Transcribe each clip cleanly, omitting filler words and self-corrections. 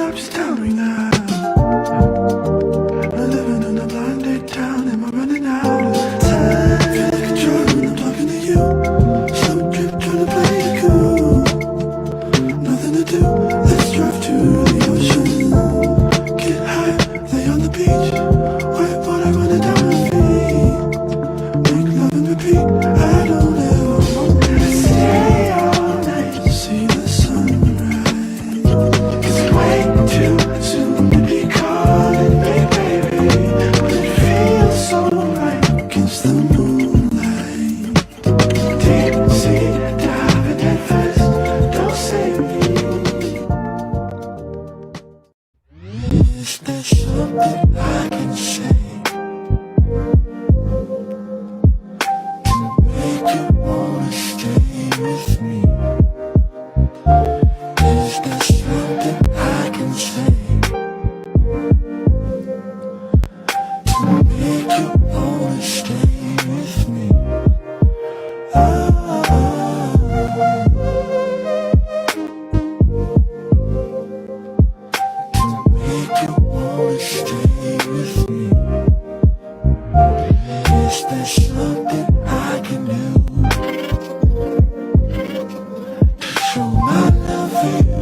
up, just tell me now. I'm living in a blinded town, am I running out of time? Feel like a drug when I'm talking to you. Slow trip, trying to play it cool. Nothing to do, let's drive to the ocean. Get high, lay on the beach. Whiteboard, I run it down my feet. Make love and repeat, I don't ever want to stay all night to see the sunrise. 'Cause it's way too soon to be calling me baby, but it feels so right against the moonlight. Deep sea diving head first, don't save me. Is there something I can say to make you wanna stay with me? Is there something I can say to make you wanna stay with me? Oh, to make you wanna stay with me. Is there something I can do to show my love for you?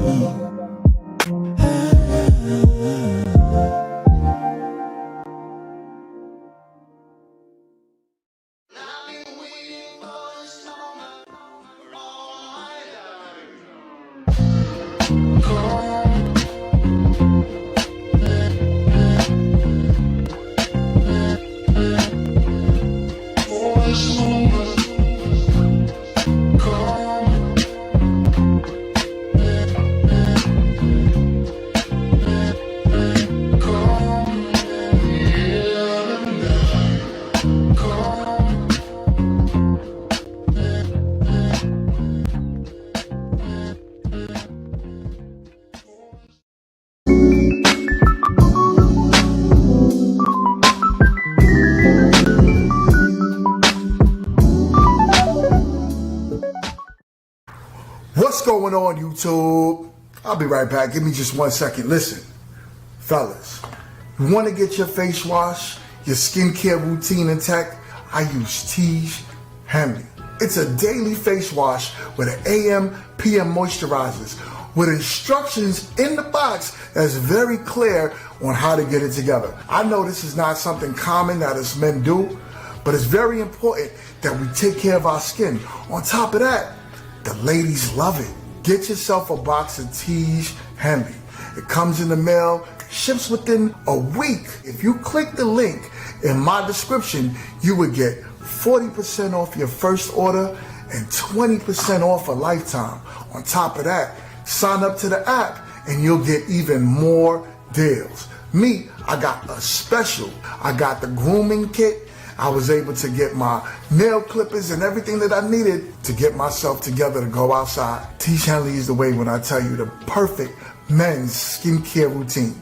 What's going on, YouTube? I'll be right back. Give me just 1 second. Listen, fellas, you want to get your face wash, your skincare routine intact? I use Tiege Henley. It's a daily face wash with an AM, PM moisturizers with instructions in the box that's very clear on how to get it together. I know this is not something common that us men do, but it's very important that we take care of our skin. On top of that, the ladies love it. Get yourself a box of Tiege Henley. It comes in the mail, ships within a week. If you click the link in my description, you would get 40% off your first order and 20% off a lifetime. On top of that, sign up to the app and you'll get even more deals. Me, I got a special. I got the grooming kit. I was able to get my nail clippers and everything that I needed to get myself together to go outside. Tiege Henley is the way when I tell you the perfect men's skincare routine.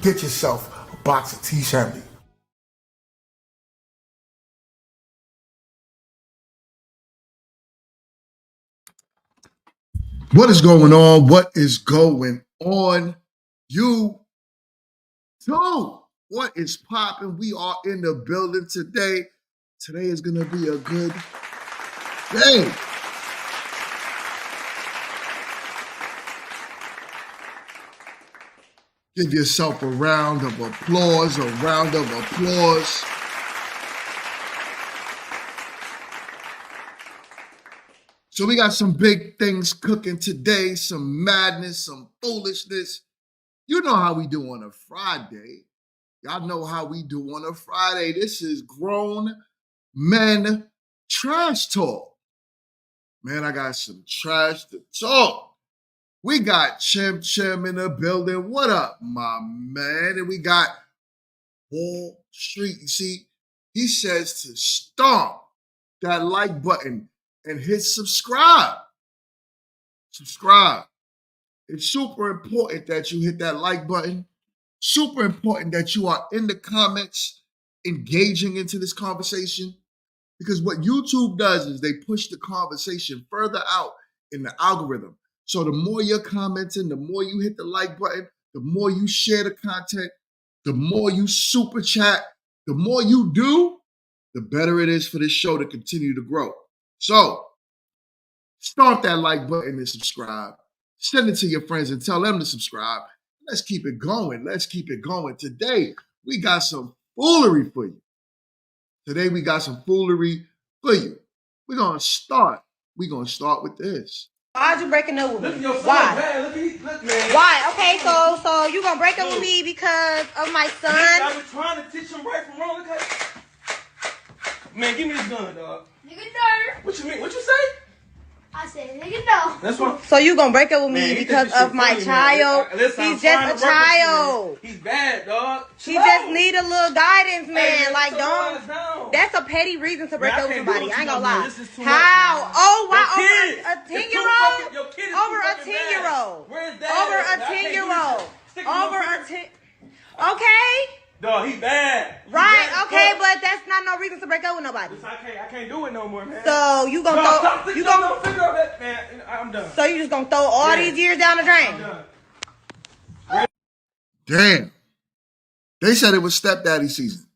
Get yourself a box of Tiege Henley. What is going on? What is going on? You too. What is popping? We are in the building today. Today is going to be a good day. Give yourself a round of applause, a round of applause. So we got some big things cooking today, some madness, some foolishness. You know how we do on a Friday. Y'all know how we do on a Friday. This is Grown Men Trash Talk. Man, I got some trash to talk. We got Chim in the building. What up, my man? And we got Wall Street. You see, he says to stomp that like button and hit subscribe. Subscribe. It's super important that you hit that like button. Super important that you are in the comments engaging into this conversation, because what YouTube does is they push the conversation further out in the algorithm. So the more you're commenting, the more you hit the like button, the more you share the content, the more you super chat, the more you do, the better it is for this show to continue to grow. So, stomp that like button and subscribe. Send it to your friends and tell them to subscribe. Let's keep it going. Let's keep it going. Today, we got some foolery for you. We're going to start. We're going to start with this. Why'd you breaking up with me? Look at your son, Why? man. Look, man. Why? Okay, so you gonna break up with me because of my son? I was trying to teach him right from wrong. Look at man, give me this gun, dog. Nigga, no. What you mean? What you say? I said, nigga, no. That's what. So you gonna break up with me Man, because of my child? Listen, He's just a child. He's bad, dog. He just need a little guidance, man. Hey, Like, sit your ass down. That's a petty reason to break Man, I up with can't do somebody. what I ain't you gonna do, man. lie. This is too How? much, man. Oh, why? Your Over kid. a It's too 10-year-old? fucking- your kid is Over too a fucking 10-year-old. bad. Where's that? Over I a can't do 10-year-old. this. Stick him Over on a 10. Okay. Dog, he bad. He Right. bad as Okay, fuck. but that's not no reason to break up with nobody. Listen, I can't do it no more, man. So you gonna Dog, throw? stop You thinking gonna? I'm figure out that, man. I'm done. So you just gonna throw all Yeah. these years down the drain? I'm done. Damn. They said it was stepdaddy season.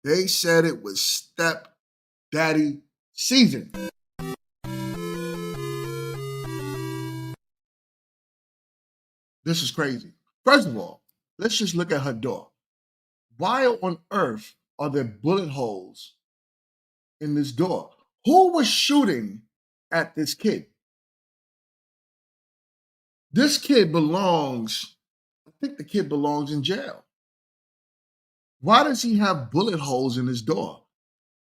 They said it was stepdaddy season. This is crazy. First of all, let's just look at her door. Why on earth are there bullet holes in this door? Who was shooting at this kid? This kid belongs, I think the kid belongs in jail. Why does he have bullet holes in his door?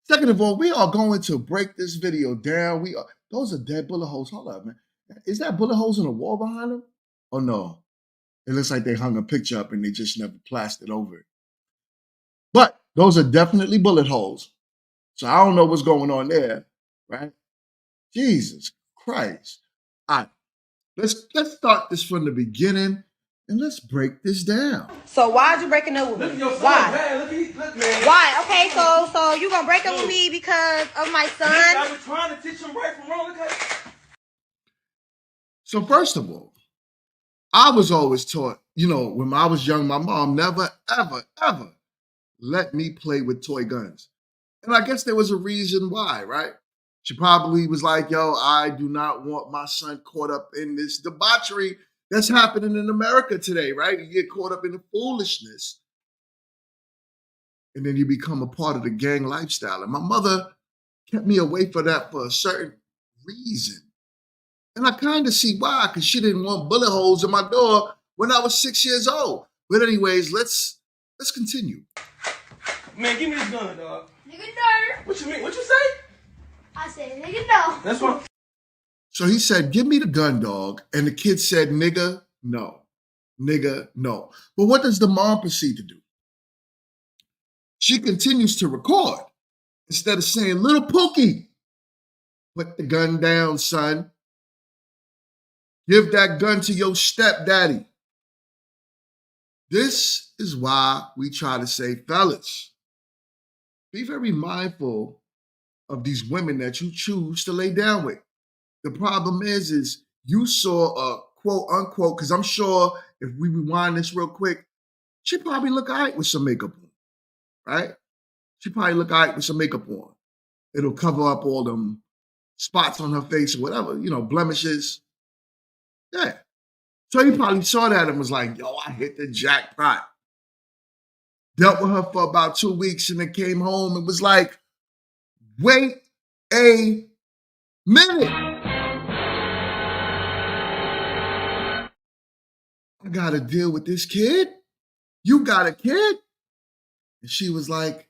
Second of all, we are going to break this video down. Those are dead bullet holes. Hold up, man. Is that bullet holes in the wall behind them? Oh no. It looks like they hung a picture up and they just never plastered over it. But those are definitely bullet holes. So I don't know what's going on there, right? Jesus Christ. All right. Let's start this from the beginning and let's break this down. So why'd you breaking up with Look at me? your son, Why? man. Look, man. Why? Okay, so you gonna break up with me because of my son? I was trying to teach him right from wrong. Look at So first of all, I was always taught, when I was young, my mom never, ever, ever let me play with toy guns. And I guess there was a reason why, right? She probably was like, yo, I do not want my son caught up in this debauchery that's happening in America today, right? You get caught up in the foolishness. And then you become a part of the gang lifestyle. And my mother kept me away from that for a certain reason. And I kind of see why, because she didn't want bullet holes in my door when I was 6 years old. But anyways, let's continue. man, give me this gun, dog. Nigga, no. What you mean? What you say? I said, nigga, no. That's what. So he said, give me the gun, dog. And the kid said, nigga, no. Nigga, no. But what does the mom proceed to do? She continues to record. Instead of saying, little Pookie, put the gun down, son. Give that gun to your stepdaddy. This is why we try to say, fellas, be very mindful of these women that you choose to lay down with. The problem is you saw a quote unquote, because I'm sure if we rewind this real quick, she probably look all right with some makeup on, right? She probably look all right with some makeup on. It'll cover up all them spots on her face or whatever, blemishes. Yeah. So he probably saw that and was like, yo, I hit the jackpot. Dealt with her for about 2 weeks and then came home and was like, wait a minute. I got to deal with this kid. You got a kid? And she was like,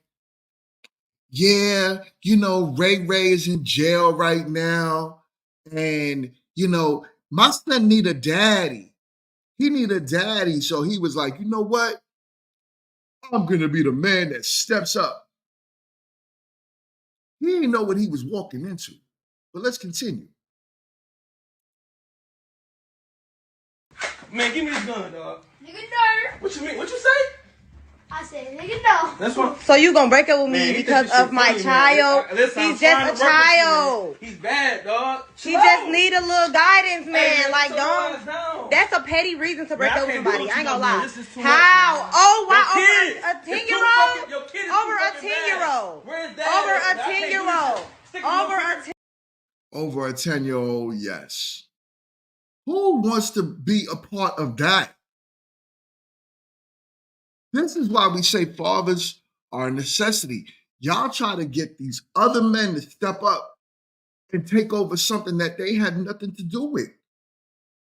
yeah, Ray is in jail right now. And, my son need a daddy. He need a daddy. So he was like, you know what? I'm going to be the man that steps up. He didn't know what he was walking into. But let's continue. Man, give me this gun, dog. Nigga, no. What you mean? What you say? I said, nigga, no. That's what. So you gonna break up with me Man, he because think this of shit my funny, man. child? Listen, He's I'm trying just a to work with child. you, man. He's bad, dog. He just need a little guidance, man. Hey, Like, sit your don't. ass down. That's a petty reason to break Man, I up with can't do somebody. what I ain't you gonna done, man. lie. This is too How? much, man. Oh, why Your over kid a is too 10-year-old? fucking- your kid is Over too a fucking bad. 10-year-old. Where's that? Over at? a I can't do this 10-year-old. shit. Stick with no Over a finger. Over a 10-year-old, yes. Who wants to be a part of that? This is why we say fathers are a necessity. Y'all try to get these other men to step up and take over something that they had nothing to do with.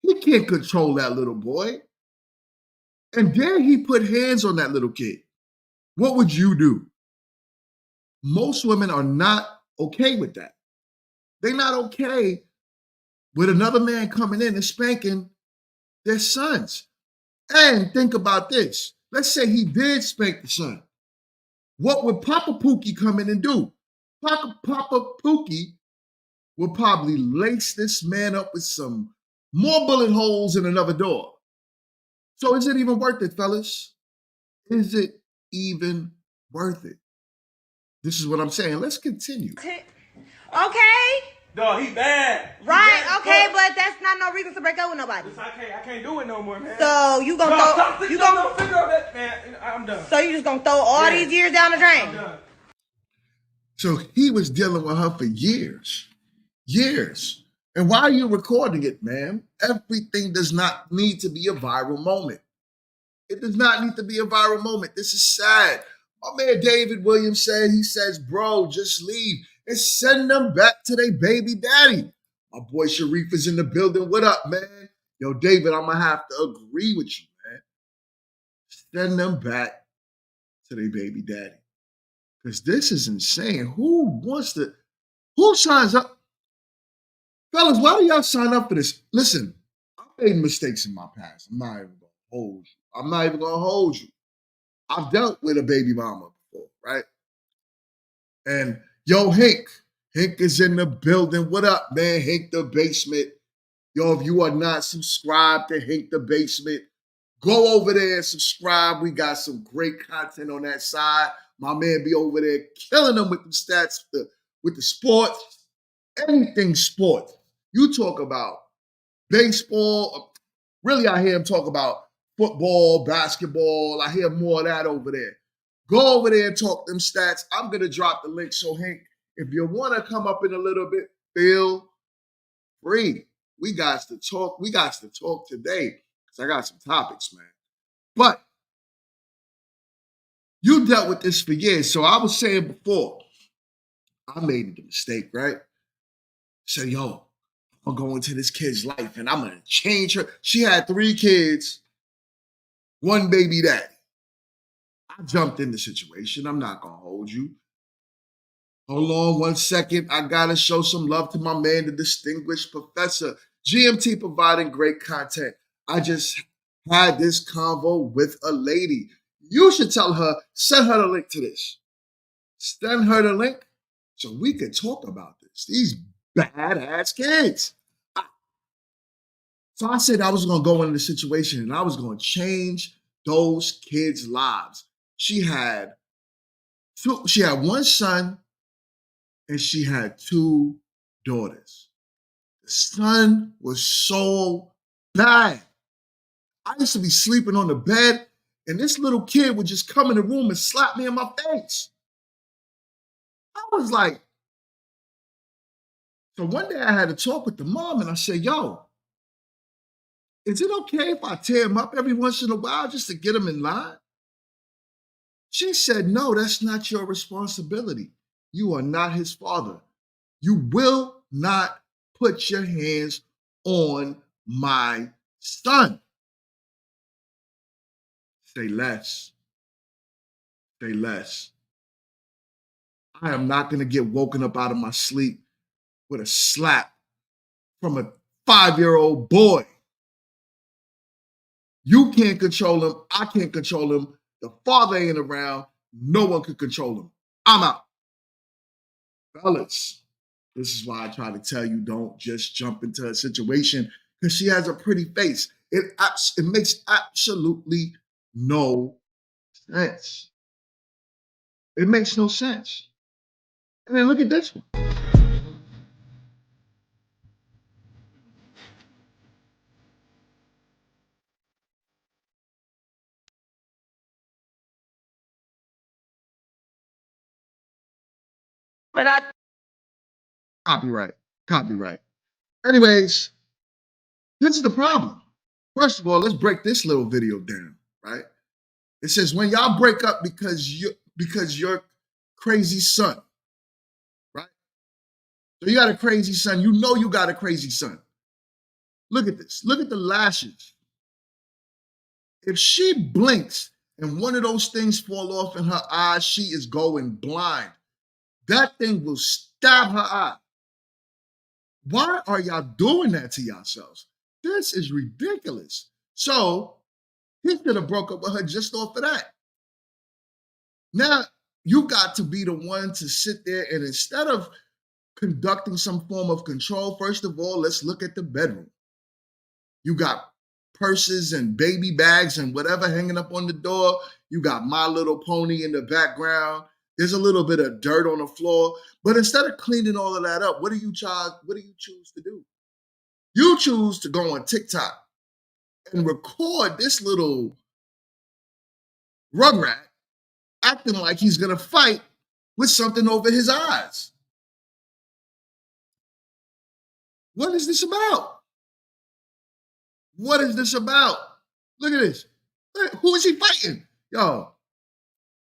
He can't control that little boy. And dare he put hands on that little kid. What would you do? Most women are not okay with that. They're not okay with another man coming in and spanking their sons. And think about this. Let's say he did spank the son. What would Papa Pookie come in and do? Papa Pookie would probably lace this man up with some more bullet holes in another door. So is it even worth it, fellas? Is it even worth it? This is what I'm saying. Let's continue. Okay. Dog, he bad. He Right, bad as okay, fuck. but that's not no reason to break up with nobody. Listen, I can't do it no more, man. So you gonna Dog, throw stop you sticking gonna no finger up that, man. I'm done. so you just gonna throw all Yeah. these years down the I'm drain? done. So he was dealing with her for years. Years. And why are you recording it, man? Everything does not need to be a viral moment. It does not need to be a viral moment. This is sad. My man David Williams said, he says, bro, just leave and send them back to their baby daddy. My boy Sharif is in the building. What up, man? Yo, David, I'm going to have to agree with you, man. Send them back to their baby daddy. Because this is insane. Who signs up? Fellas, why do y'all sign up for this? Listen, I made mistakes in my past. I'm not even going to hold you. I'm not even going to hold you. I've dealt with a baby mama before, right? And yo, Hank is in the building. What up, man? Hank the Basement. Yo, if you are not subscribed to Hank the Basement, go over there and subscribe. We got some great content on that side. My man be over there killing them with the stats, with the sports, anything sports. You talk about baseball. Really, I hear him talk about football, basketball. I hear more of that over there. Go over there and talk them stats. I'm going to drop the link. So, Hank, if you want to come up in a little bit, feel free. We got to talk. We got to talk today because I got some topics, man. But you dealt with this for years. So I was saying before, I made the mistake, right? Say, yo, I'm going to go into this kid's life and I'm going to change her. She had 3 kids, 1 baby daddy. I jumped in the situation. I'm not going to hold you. Hold on 1 second. I got to show some love to my man, the distinguished professor. GMT providing great content. I just had this convo with a lady. You should tell her, send her the link to this. Send her the link so we can talk about this. These badass kids. So I said I was going to go into the situation and I was going to change those kids' lives. She had 1 son and she had 2 daughters. The son was so bad. I used to be sleeping on the bed and this little kid would just come in the room and slap me in my face. I was like, so one day I had to talk with the mom and I said, yo, is it okay if I tear him up every once in a while just to get him in line? She said, no, that's not your responsibility. You are not his father. You will not put your hands on my son. Say less. Say less. I am not going to get woken up out of my sleep with a slap from a 5-year-old boy. You can't control him. I can't control him. The father ain't around. No one can control him. I'm out. Fellas, this is why I try to tell you don't just jump into a situation because she has a pretty face. It makes absolutely no sense. It makes no sense. And then look at this one. Man, I Copyright. Anyways, this is the problem. First of all, let's break this little video down, right? It says when y'all break up because your crazy son, right? So you got a crazy son. You know you got a crazy son. Look at this. Look at the lashes. If she blinks and one of those things fall off in her eyes, she is going blind. That thing will stab her eye. Why are y'all doing that to yourselves? This is ridiculous. So he could have broke up with her just off of that. Now you got to be the one to sit there and instead of conducting some form of control, first of all, let's look at the bedroom. You got purses and baby bags and whatever hanging up on the door. You got My Little Pony in the background. There's a little bit of dirt on the floor. But instead of cleaning all of that up, what do you choose to do? You choose to go on TikTok and record this little rugrat acting like he's gonna fight with something over his eyes. What is this about? What is this about? Look at this. Who is he fighting? Yo,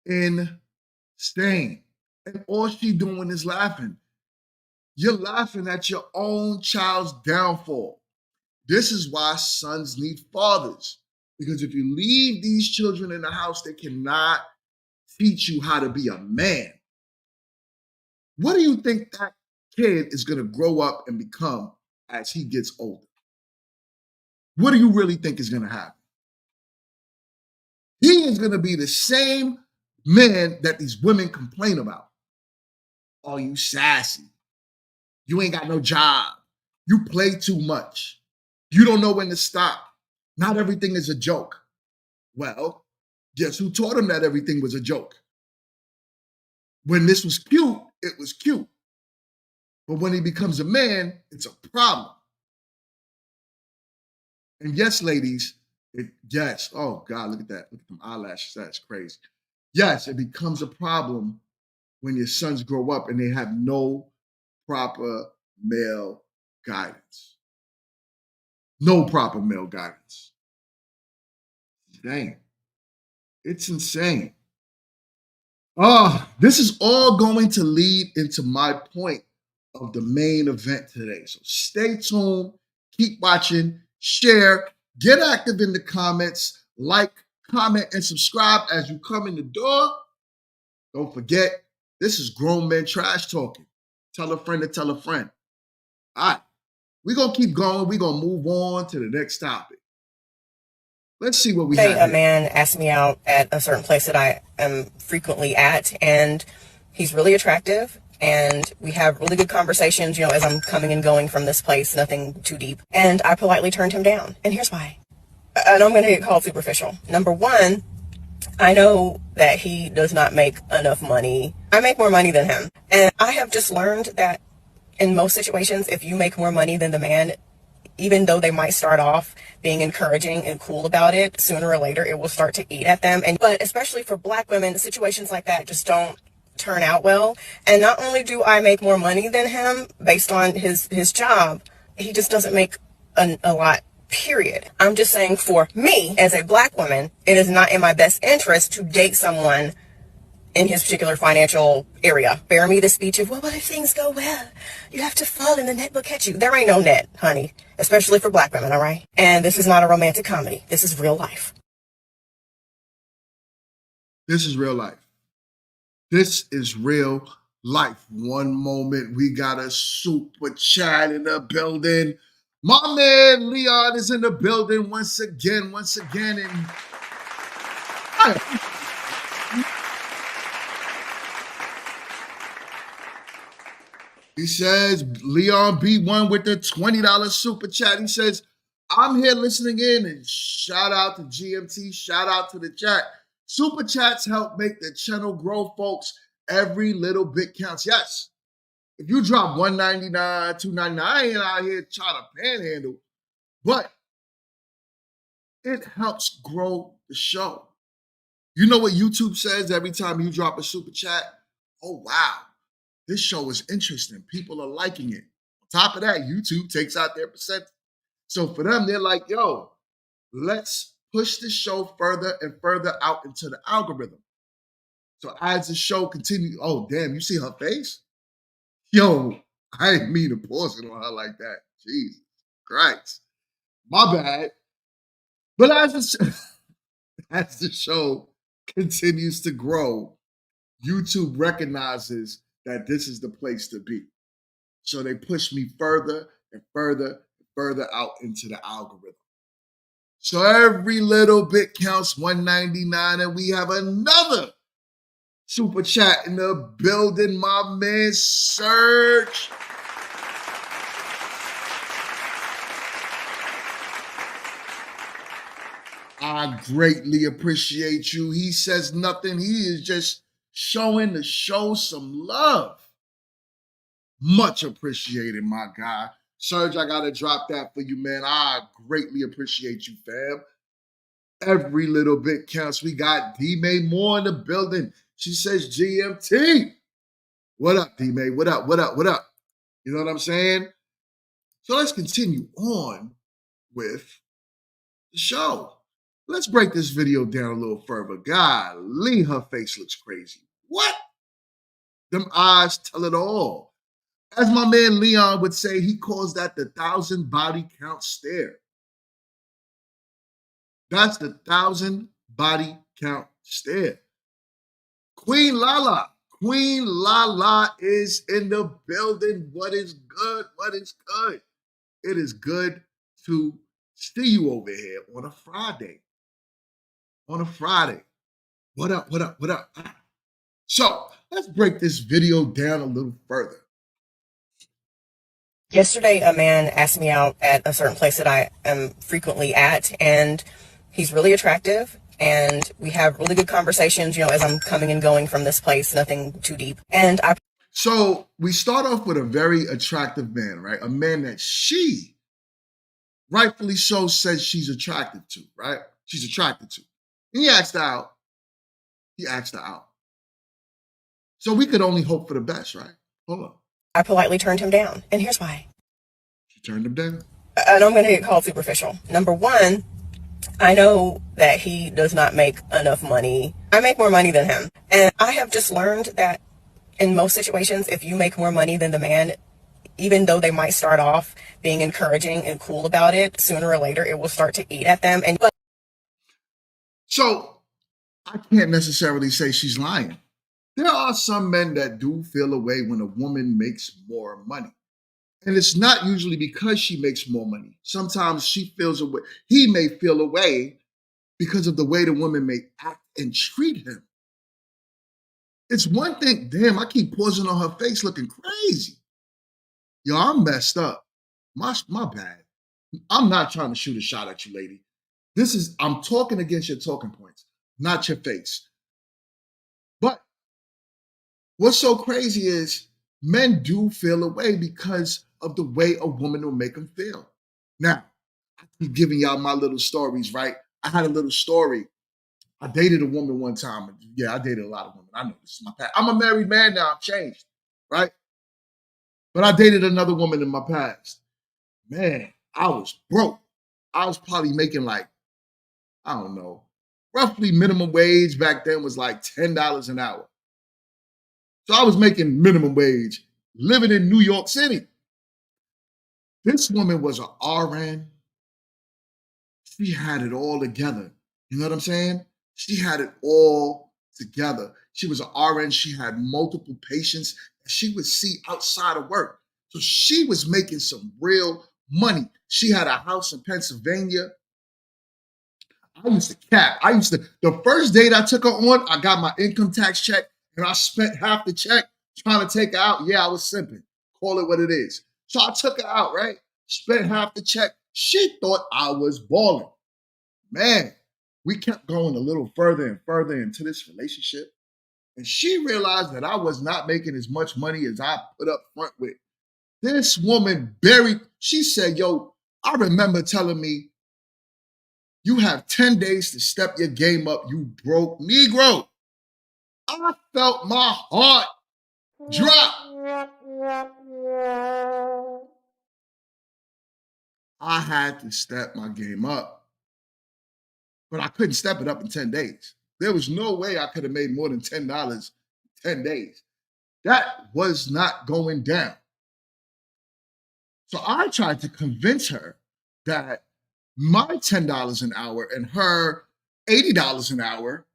insane. And all she doing is laughing. You're laughing at your own child's downfall. This is why sons need fathers. Because if you leave these children in the house, they cannot teach you how to be a man. What do you think that kid is going to grow up and become as he gets older? What do you really think is going to happen? He is going to be the same man that these women complain about. Oh, you sassy. You ain't got no job. You play too much. You don't know when to stop. Not everything is a joke. Well, guess who taught him that everything was a joke? When this was cute, it was cute. But when he becomes a man, it's a problem. And yes, ladies, yes. Oh God, look at that. Look at them eyelashes. That's crazy. Yes, it becomes a problem when your sons grow up and they have no proper male guidance. No proper male guidance. Dang. It's insane. This is all going to lead into my point of the main event today. So stay tuned, keep watching, share, get active in the comments, like, comment, and subscribe as you come in the door. Don't forget, this is Grown Men Trash Talking. Tell a friend to tell a friend. All right, we're going to keep going. We're going to move on to the next topic. Let's see what we have. A man asked me out at a certain place that I am frequently at, and he's really attractive, and we have really good conversations, as I'm coming and going from this place, nothing too deep. And I politely turned him down. And here's why. I know I'm going to get called superficial. Number one, I know that he does not make enough money. I make more money than him. And I have just learned that in most situations, if you make more money than the man, even though they might start off being encouraging and cool about it, sooner or later it will start to eat at them. But especially for Black women, situations like that just don't turn out well. And not only do I make more money than him based on his job, he just doesn't make a lot, period. I'm just saying, for me as a Black woman, it is not in my best interest to date someone in his particular financial area. Bear me the speech of, well, what if things go well? You have to fall and the net will catch you. There ain't no net, honey, especially for Black women, all right? And this is not a romantic comedy. This is real life. This is real life. This is real life. One moment, we got a super chat in the building. My man Leon is in the building once again, and he says, Leon B1 with the $20 super chat. He says, I'm here listening in, and shout out to GMT, shout out to the chat. Super chats help make the channel grow, folks. Every little bit counts. Yes. If you drop $1.99, $2.99, I ain't out here trying to panhandle, but it helps grow the show. You know what YouTube says every time you drop a super chat? Oh, wow. this show is interesting. People are liking it. On top of that, YouTube takes out their percent. So for them, they're like, yo, let's push the show further and further out into the algorithm. So as the show continues, oh, damn, you see her face? Yo, I didn't mean to pause it on her like that. Jesus Christ. My bad. But as the show continues to grow, YouTube recognizes that this is the place to be. So they push me further and further and further out into the algorithm. So every little bit counts, $1.99, and we have another super chat in the building, my man Serge. I greatly appreciate you. He says nothing. He is just showing the show some love. Much appreciated, my guy. Serge, I gotta drop that for you, man. I greatly appreciate you, fam. Every little bit counts. We got D-May Moore in the building. She says GMT. What up, D-May? What up? What up? What up? You know what I'm saying? So let's continue on with the show. Let's break this video down a little further. Golly, her face looks crazy. What? Them eyes tell it all. As my man Leon would say, he calls that the 1,000 body count stare. That's the 1,000 body count stare. Queen Lala. Queen Lala is in the building. What is good? What is good? It is good to see you over here on a Friday. On a Friday. What up? What up? What up? So let's break this video down a little further. Yesterday, a man asked me out at a certain place that I am frequently at, and he's really attractive, and we have really good conversations, as I'm coming and going from this place, nothing too deep. So we start off with a very attractive man, right? A man that she, rightfully so, says she's attracted to, right? She's attracted to. And he asked her out. He asked her out. So we could only hope for the best, right? Hold on. I politely turned him down, and here's why. She turned him down? I know I'm going to get called superficial. Number one, I know that he does not make enough money. I make more money than him. And I have just learned that in most situations, if you make more money than the man, even though they might start off being encouraging and cool about it, sooner or later it will start to eat at them. So I can't necessarily say she's lying. There are some men that do feel a way when a woman makes more money. And it's not usually because she makes more money. Sometimes she feels a way. He may feel a way because of the way the woman may act and treat him. It's one thing, damn, I keep pausing on her face looking crazy. Yo, I'm messed up. My bad. I'm not trying to shoot a shot at you, lady. I'm talking against your talking points, not your face. But what's so crazy is men do feel a way because of the way a woman will make them feel. Now, I keep giving y'all my little stories, right? I had a little story. I dated a woman one time. Yeah, I dated a lot of women. I know this is my past. I'm a married man now. I'm changed, right? But I dated another woman in my past. Man, I was broke. I was probably making like, I don't know, roughly minimum wage back then was like $10 an hour. So I was making minimum wage, living in New York City. This woman was an RN. She had it all together. You know what I'm saying? She had it all together. She was an RN. She had multiple patients that she would see outside of work. So she was making some real money. She had a house in Pennsylvania. I used to cap. The first date I took her on, I got my income tax check and I spent half the check trying to take her out. Yeah, I was simping. Call it what it is. So I took her out, right? Spent half the check. She thought I was balling. Man, we kept going a little further and further into this relationship. And she realized that I was not making as much money as I put up front with. This woman she said, yo, I remember telling me, you have 10 days to step your game up, you broke Negro. I felt my heart Drop. I had to step my game up, but I couldn't step it up in 10 days. There was no way I could have made more than $10 in 10 days. That was not going down. So I tried to convince her that my $10 an hour and her $80 an hour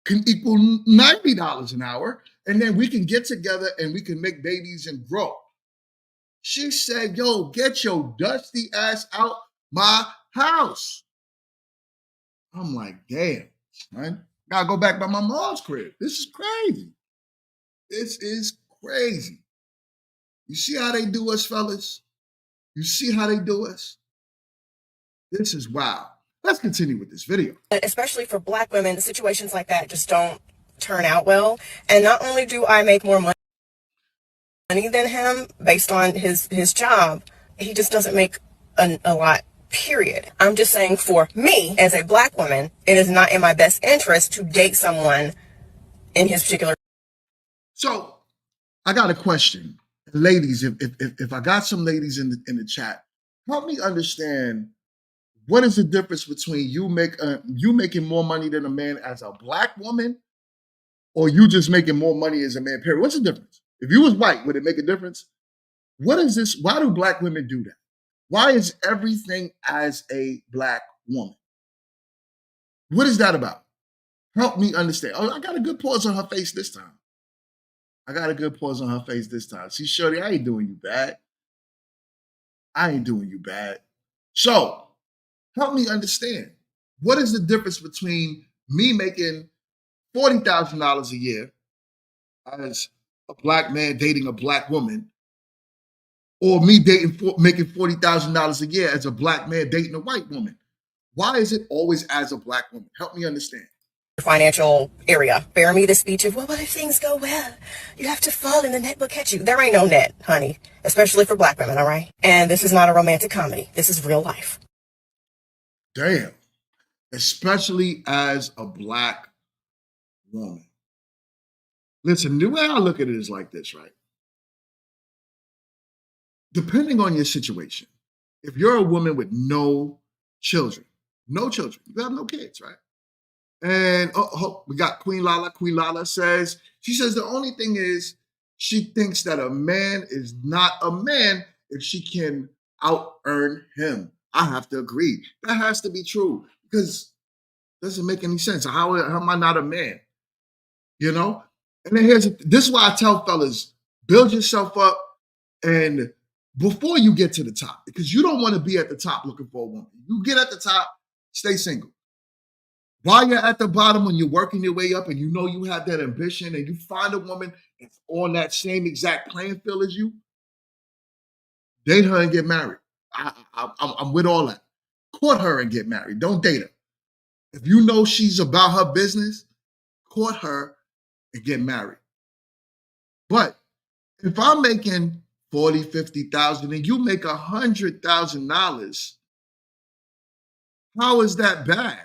can equal $90 an hour, and then we can get together and we can make babies and grow. She said, yo, get your dusty ass out my house. I'm like, damn, son. Gotta go back by my mom's crib. This is crazy. This is crazy. You see how they do us, fellas? You see how they do us? This is wild. Let's continue with this video. Especially for Black women, situations like that just don't turn out well. And not only do I make more money than him based on his job, he just doesn't make a lot, period. I'm just saying, for me as a Black woman, it is not in my best interest to date someone in his particular. So I got a question. Ladies, if I got some ladies in the chat, help me understand, what is the difference between you making more money than a man as a Black woman, or you just making more money as a man, period? What's the difference? If you was white, would it make a difference? What is this? Why do Black women do that? Why is everything as a Black woman? What is that about? Help me understand. Oh, I got a good pause on her face this time. See, shorty, I ain't doing you bad. So, help me understand. What is the difference between me making $40,000 a year as a Black man dating a Black woman, or me making $40,000 a year as a Black man dating a white woman? Why is it always as a Black woman? Help me understand. Financial area. Bear me the speech of, well, what if things go well? You have to fall and the net will catch you. There ain't no net, honey, especially for Black women, all right? And this is not a romantic comedy. This is real life. Damn. Especially as a Black woman. Listen, the way I look at it is like this, right? Depending on your situation, if you're a woman with no children, you have no kids, right? And we got Queen Lala. Queen Lala says the only thing is, she thinks that a man is not a man if she can out earn him. I have to agree. That has to be true, because it doesn't make any sense. How am I not a man? You know? And then this is why I tell fellas, build yourself up and before you get to the top, because you don't want to be at the top looking for a woman. You get at the top, stay single. While you're at the bottom, when you're working your way up and you know you have that ambition and you find a woman that's on that same exact playing field as you, date her and get married. I'm with all that. Court her and get married. Don't date her. If you know she's about her business, court her and get married. But if I'm making $40,000, $50,000 and you make $100,000, how is that bad?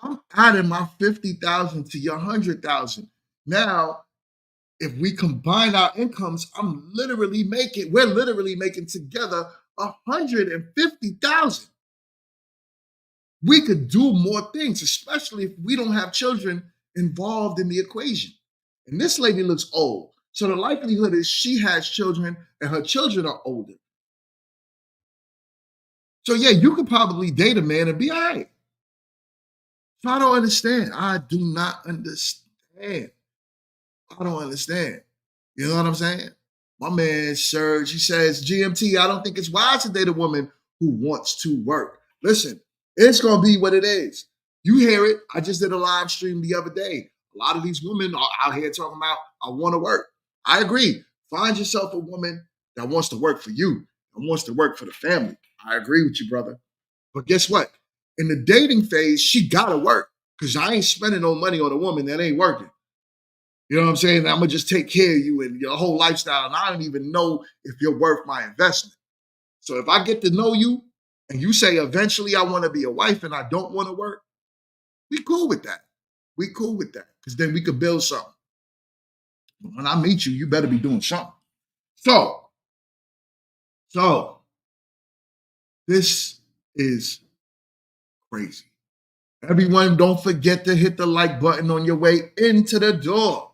I'm adding my $50,000 to your $100,000. Now, if we combine our incomes, we're literally making together $150,000. We could do more things, especially if we don't have children involved in the equation. And this lady looks old, so the likelihood is she has children and her children are older. So yeah, you could probably date a man and be all right. So I don't understand. I do not understand. I don't understand. You know what I'm saying? My man Serge, he says, GMT, I don't think it's wise to date a woman who wants to work. Listen, it's going to be what it is. You hear it. I just did a live stream the other day. A lot of these women are out here talking about, I want to work. I agree. Find yourself a woman that wants to work for you and wants to work for the family. I agree with you, brother. But guess what? In the dating phase, she got to work, because I ain't spending no money on a woman that ain't working. You know what I'm saying? I'm going to just take care of you and your whole lifestyle, and I don't even know if you're worth my investment. So if I get to know you and you say eventually I want to be a wife and I don't want to work, we cool with that. Because then we could build something. When I meet you, you better be doing something. So this is crazy. Everyone, don't forget to hit the like button on your way into the door.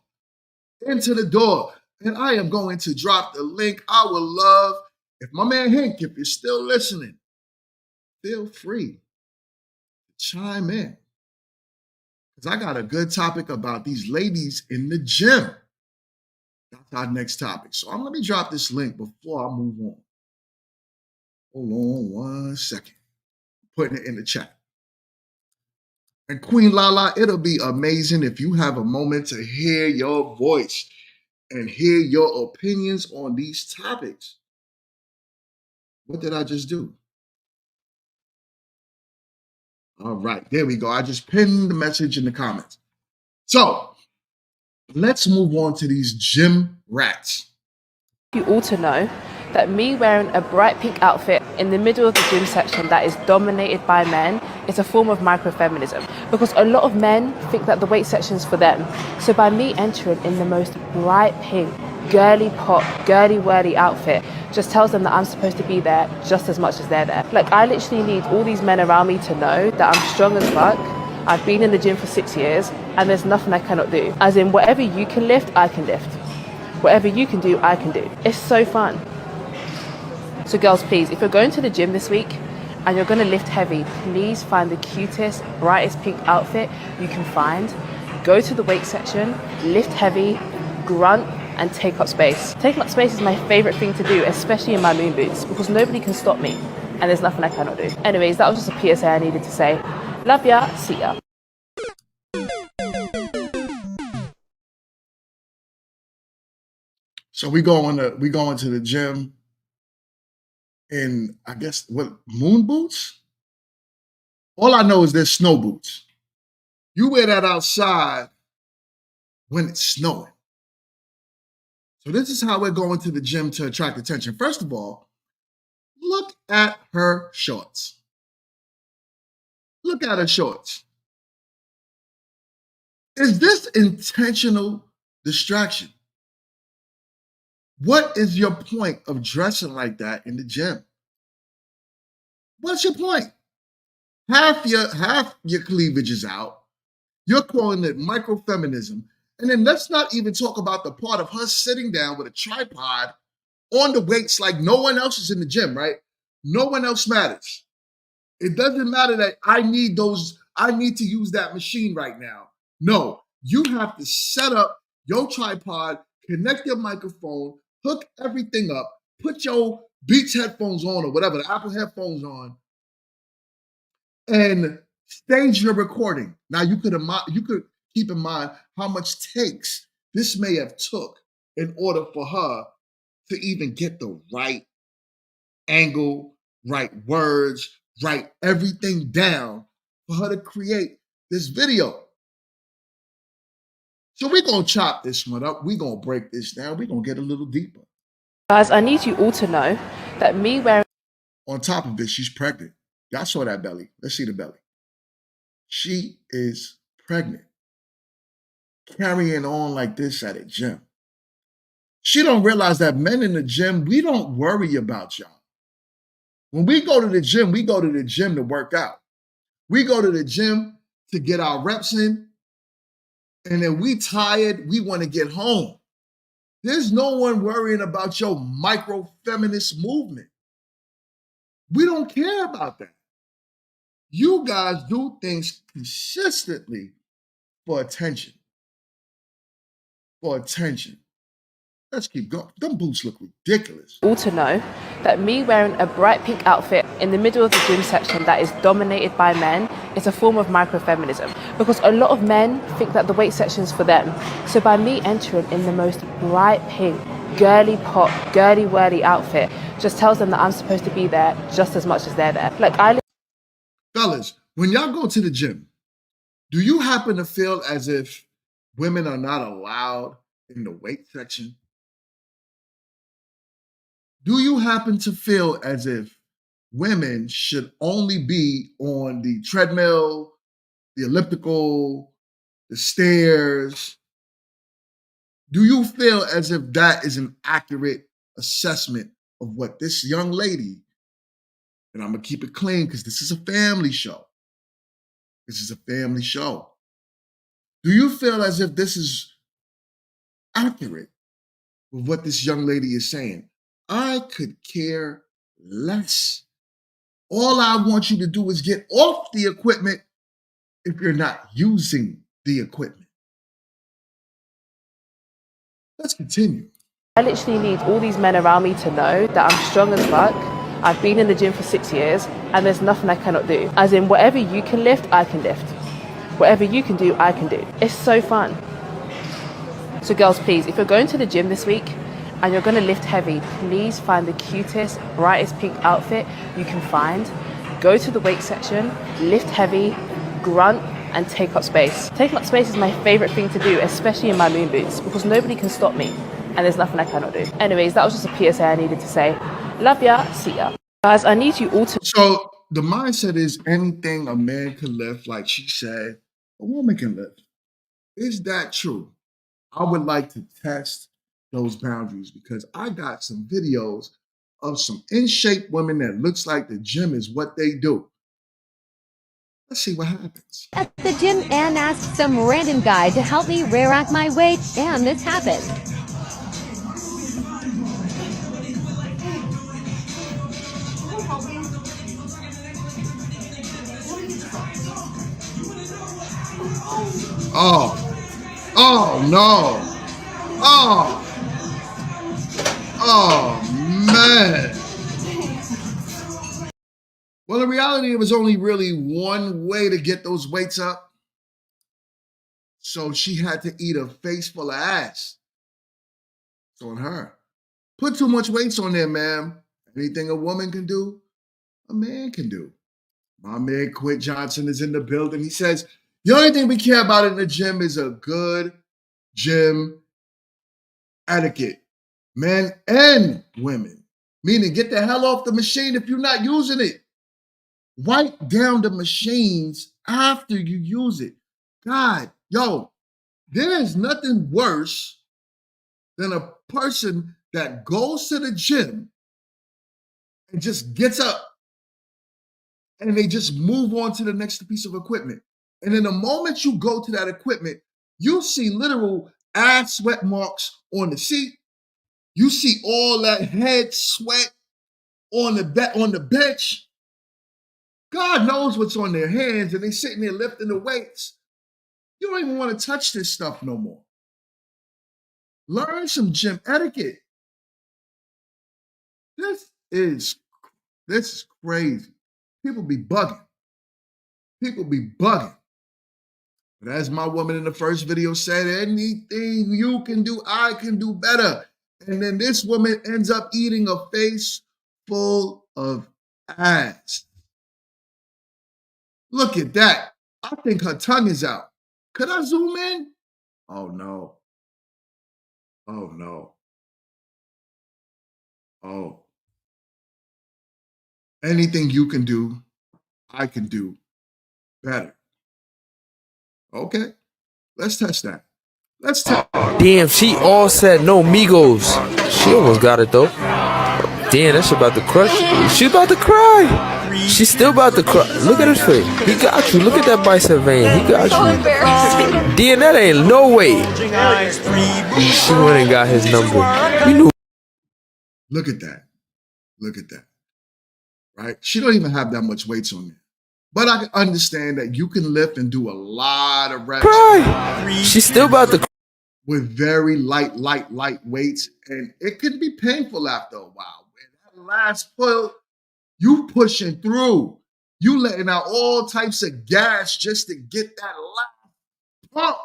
Into the door. And I am going to drop the link. I would love, if my man Hank, if you're still listening, feel free to chime in. Because I got a good topic about these ladies in the gym. That's our next topic. So I'm going to drop this link before I move on. Hold on 1 second. Putting it in the chat. And Queen Lala, it'll be amazing if you have a moment to hear your voice and hear your opinions on these topics. What did I just do? All right, there we go. I just pinned the message in the comments. So let's move on to these gym rats. You all to know that me wearing a bright pink outfit in the middle of the gym section that is dominated by men is a form of microfeminism, because a lot of men think that the weight section is for them. So by me entering in the most bright pink, girly pop, girly whirly outfit just tells them that I'm supposed to be there just as much as they're there. Like, I literally need all these men around me to know that I'm strong as fuck. I've been in the gym for 6 years and there's nothing I cannot do. As in, whatever you can lift, I can lift. Whatever you can do, I can do. It's so fun. So girls, please, if you're going to the gym this week and you're going to lift heavy, please find the cutest, brightest pink outfit you can find. Go to the weight section, lift heavy, grunt, and take up space. Taking up space is my favorite thing to do, especially in my moon boots, because nobody can stop me and there's nothing I cannot do. Anyways, that was just a PSA I needed to say. Love ya, see ya. So we go into the gym in, I guess, what, moon boots? All I know is they're snow boots. You wear that outside when it's snowing. So this is how we're going to the gym to attract attention. First of all, look at her shorts. Look at her shorts. Is this intentional distraction? What is your point of dressing like that in the gym? What's your point? Half your cleavage is out. You're calling it microfeminism. And then let's not even talk about the part of her sitting down with a tripod on the weights like no one else is in the gym, right? No one else matters. It doesn't matter that I need to use that machine right now. No, you have to set up your tripod, connect your microphone, hook everything up, put your Beats headphones on or whatever, the Apple headphones on, and stage your recording. Now you could keep in mind how much takes this may have took in order for her to even get the right angle, right words, write everything down for her to create this video. So we're going to chop this one up. We're going to break this down. We're going to get a little deeper. Guys, I need you all to know that me wearing... On top of it, she's pregnant. Y'all saw that belly. Let's see the belly. She is pregnant. Carrying on like this at a gym. She don't realize that men in the gym, we don't worry about y'all. When we go to the gym, we go to the gym to work out. We go to the gym to get our reps in, and then we tired, we want to get home. There's no one worrying about your micro-feminist movement. We don't care about that. You guys do things consistently for attention. For attention. Let's keep going. Them boots look ridiculous. All to know that me wearing a bright pink outfit in the middle of the gym section that is dominated by men is a form of microfeminism, because a lot of men think that the weight section is for them. So by me entering in the most bright pink, girly pop, girly whirly outfit just tells them that I'm supposed to be there just as much as they're there. Like, fellas, when y'all go to the gym, do you happen to feel as if women are not allowed in the weight section? Do you happen to feel as if women should only be on the treadmill, the elliptical, the stairs, Do you feel as if that is an accurate assessment of what this young lady, and I'm going to keep it clean because this is a family show. This is a family show. Do you feel as if this is accurate with what this young lady is saying? I could care less. All I want you to do is get off the equipment if you're not using the equipment. Let's continue. I literally need all these men around me to know that I'm strong as fuck. I've been in the gym for 6 years and there's nothing I cannot do. As in, whatever you can lift, I can lift. Whatever you can do, I can do. It's so fun. So girls, please, if you're going to the gym this week and you're going to lift heavy, please find the cutest, brightest pink outfit you can find. Go to the weight section, lift heavy, grunt, and take up space. Taking up space is my favorite thing to do, especially in my moon boots, because nobody can stop me and there's nothing I cannot do. Anyways, that was just a PSA I needed to say. Love ya, see ya. Guys, I need you all to... So the mindset is anything a man can lift, like she said, a woman can lift. Is that true? I would like to test those boundaries because I got some videos of some in-shape women that looks like the gym is what they do. Let's see what happens. At the gym and asked some random guy to help me rack my weight, and this happened. Oh no. Oh man. Well, in reality, it was only really one way to get those weights up. So she had to eat a face full of ass. It's on her. Put too much weights on there, ma'am. Anything a woman can do, a man can do. My man Quint Johnson is in the building. He says, the only thing we care about in the gym is a good gym etiquette. Men and women. Meaning, get the hell off the machine if you're not using it. Wipe down the machines after you use it. God, yo, there is nothing worse than a person that goes to the gym and just gets up and they just move on to the next piece of equipment. And in the moment you go to that equipment, you see literal ass sweat marks on the seat. You see all that head sweat on the bench. God knows what's on their hands, and they sitting there lifting the weights. You don't even want to touch this stuff no more. Learn some gym etiquette. This is crazy. People be bugging. But as my woman in the first video said, anything you can do, I can do better. And then this woman ends up eating a face full of ass. Look at that. I think her tongue is out. Could I zoom in? Oh no. Oh no. Oh. Anything you can do, I can do better. Okay. Let's test that. Damn, she all said no Migos. She almost got it though. Damn, that shit about to crush. She about to cry. She's still about to cry. Look at his face. He got you. Look at that bicep vein. He got you. Damn, that ain't no way. She went and got his number. You knew. Look at that. Look at that. Right? She don't even have that much weights on there. But I can understand that you can lift and do a lot of reps. Cry. She's still about to cry. With very light weights. And it can be painful after a while. When that last pull, you pushing through. You letting out all types of gas just to get that last pump.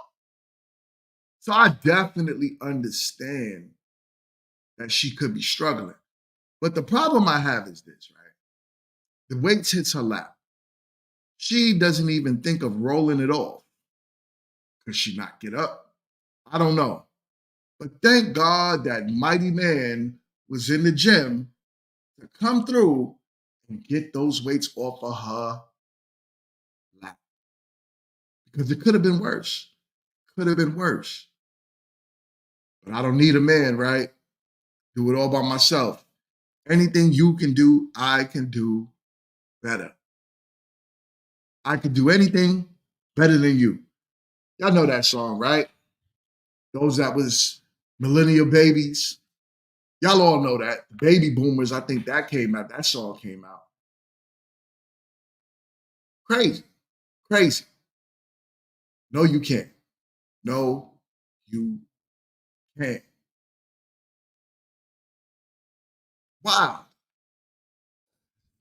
So I definitely understand that she could be struggling. But the problem I have is this, right? The weights hits her lap. She doesn't even think of rolling it off. Could she not get up? I don't know. But thank God that mighty man was in the gym to come through and get those weights off of her lap. Because it could have been worse. Could have been worse. But I don't need a man, right? Do it all by myself. Anything you can do, I can do better. I can do anything better than you. Y'all know that song, right? Those that was millennial babies. Y'all all know that. Baby boomers, I think that came out. That song came out. Crazy. Crazy. No, you can't. No, you can't. Wow.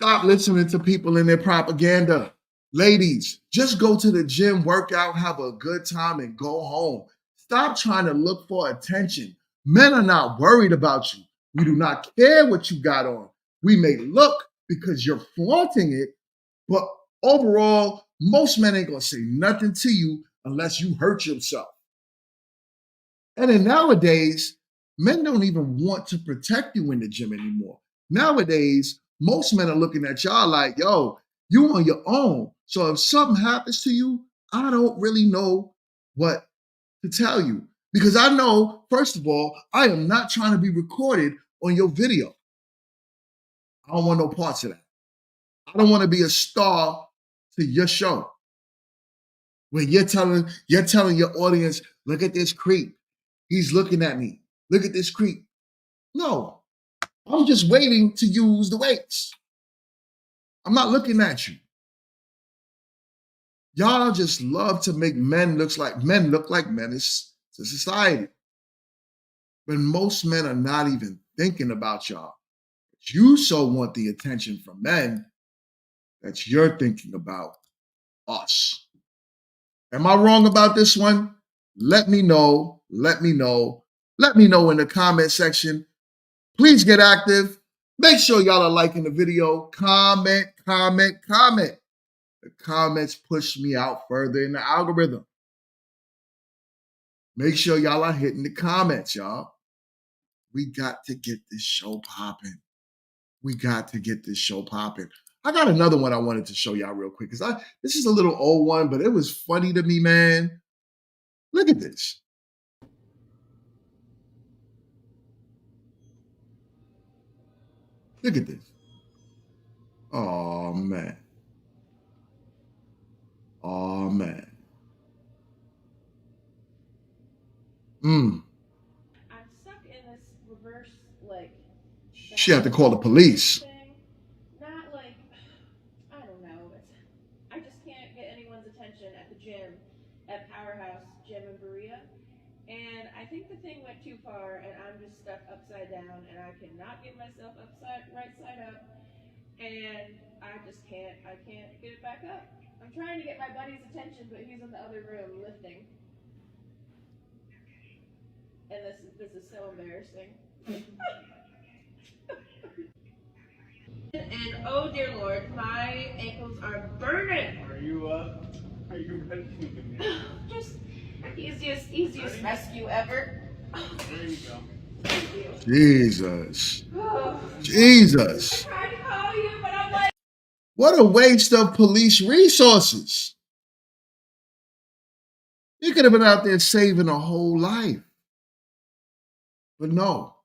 Stop listening to people and their propaganda. Ladies, just go to the gym, work out, have a good time, and go home. Stop trying to look for attention. Men are not worried about you. We do not care what you got on. We may look because you're flaunting it, but overall, most men ain't gonna say nothing to you unless you hurt yourself. And then nowadays, men don't even want to protect you in the gym anymore. Nowadays, most men are looking at y'all like, yo, you on your own. So if something happens to you, I don't really know what to tell you. Because I know, first of all, I am not trying to be recorded on your video. I don't want no parts of that. I don't want to be a star to your show. When you're telling your audience, look at this creep. He's looking at me. Look at this creep. No, I'm just waiting to use the weights. I'm not looking at you. Y'all just love to make men look like menace to society. But most men are not even thinking about y'all. But you so want the attention from men that you're thinking about us. Am I wrong about this one? Let me know. Let me know. Let me know in the comment section. Please get active. Make sure y'all are liking the video. Comment, comment, comment. The comments push me out further in the algorithm. Make sure y'all are hitting the comments, y'all. We got to get this show popping. We got to get this show popping. I got another one I wanted to show y'all real quick because this is a little old one, but it was funny to me, man. Look at this. Look at this. Oh, man. Oh, man. I'm stuck in this reverse, like, She had to call the police. thing. Not like, I don't know. I just can't get anyone's attention at the gym, at Powerhouse Gym in Berea. And I think the thing went too far, and I'm just stuck upside down, and I cannot get myself right side up, and I can't get it back up. I'm trying to get my buddy's attention, but he's in the other room lifting. And this is so embarrassing. And oh dear Lord, my ankles are burning. Are you ready to begin? Just easiest rescue ever. There you go. Thank you. Jesus. I Jesus. tried to call you, but I'm like, What a waste of police resources. You could have been out there saving a whole life. But no,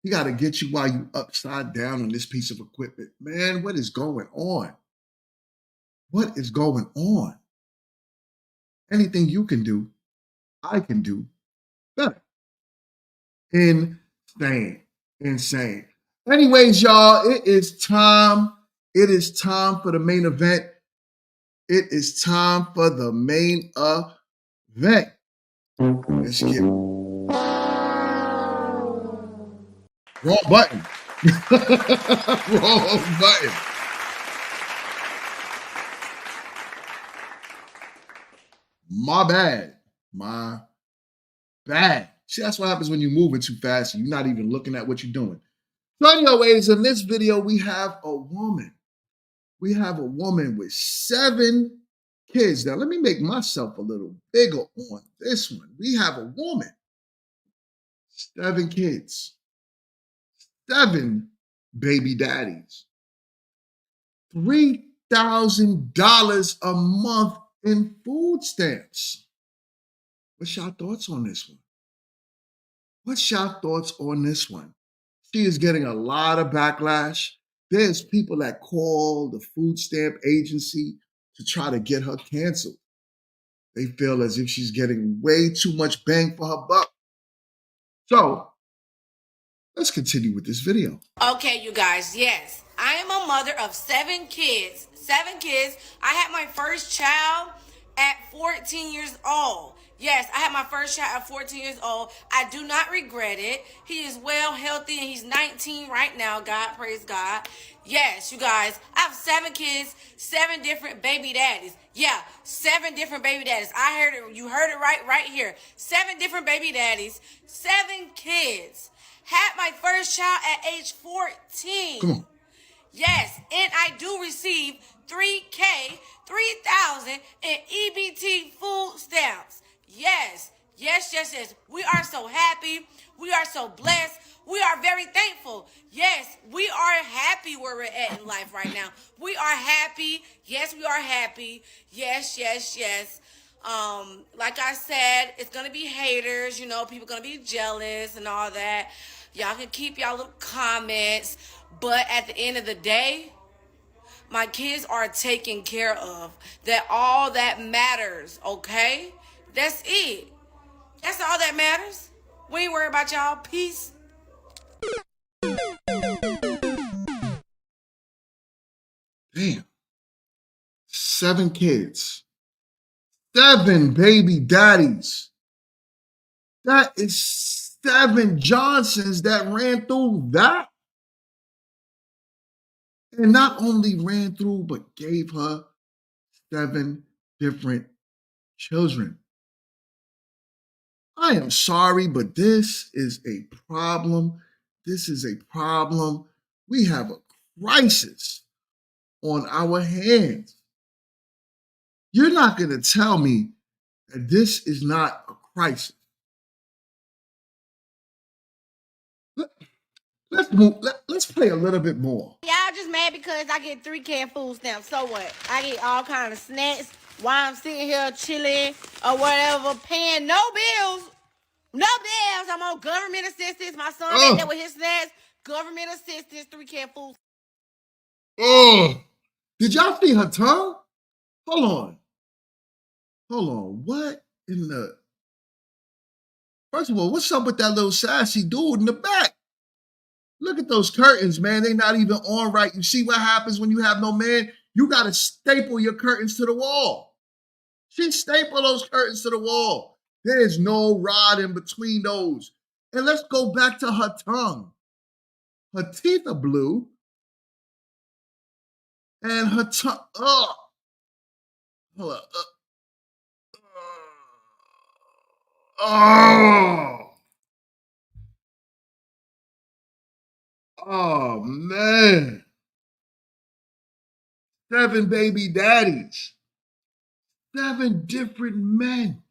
he got to get you while you upside down on this piece of equipment. Man, what is going on? What is going on? Anything you can do, I can do better. Insane. Insane. Anyways, y'all, it is time. It is time for the main event. It is time for the main event. Let's get wrong button. Wrong button. My bad. My bad. See, that's what happens when you're moving too fast and you're not even looking at what you're doing. So, anyways, in this video, we have a woman. We have a woman with 7 kids. Now, let me make myself a little bigger on this one. We have a woman, 7 kids, 7 baby daddies, $3,000 a month in food stamps. What's y'all thoughts on this one? What's your thoughts on this one? She is getting a lot of backlash. There's people that call the food stamp agency to try to get her canceled. They feel as if she's getting way too much bang for her buck. So, let's continue with this video. Okay, you guys, yes. I am a mother of 7 kids. 7 kids. I had my first child at 14 years old. Yes, I had my first child at 14 years old. I do not regret it. He is well, healthy, and he's 19 right now. God, praise God. Yes, you guys, I have 7 kids, 7 different baby daddies. Yeah, 7 different baby daddies. I heard it. You heard it right here. 7 different baby daddies, 7 kids. Had my first child at age 14. Come on. Yes, and I do receive 3K, 3,000 in EBT food stamps. Yes. We are so happy. We are so blessed. We are very thankful. Yes, we are happy where we're at in life right now. We are happy. Yes, we are happy. Yes. Like I said, it's gonna be haters, people gonna be jealous and all that. Y'all can keep y'all little comments, but at the end of the day, my kids are taken care of. That all that matters, okay? That's it. That's all that matters. We ain't worried about y'all. Peace. Damn. 7 kids. 7 baby daddies. That is 7 Johnsons that ran through that. And not only ran through, but gave her 7 different children. I am sorry, but this is a problem. This is a problem. We have a crisis on our hands. You're not going to tell me that this is not a crisis. Let's move. Let's play a little bit more. Y'all just mad because I get 3K food stamps. So what? I get all kind of snacks while I'm sitting here chilling or whatever, paying no bills. No bills. I'm on government assistance. My son back there with his snacks. Government assistance, 3K food. Oh, did y'all see her tongue? Hold on. What in the? First of all, what's up with that little sassy dude in the back? Look at those curtains, man. They're not even on right. You see what happens when you have no man? You got to staple your curtains to the wall. She stapled those curtains to the wall. There's no rod in between those. And let's go back to her tongue. Her teeth are blue. And her tongue, hold up. Oh, man. 7 baby daddies. 7 different men.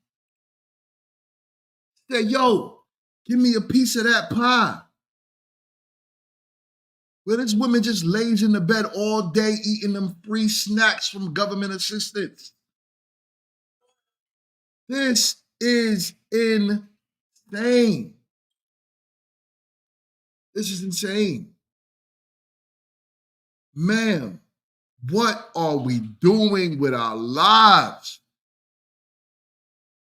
Say, yo, give me a piece of that pie. Where this woman just lays in the bed all day eating them free snacks from government assistance. This is insane. This is insane. Ma'am, what are we doing with our lives?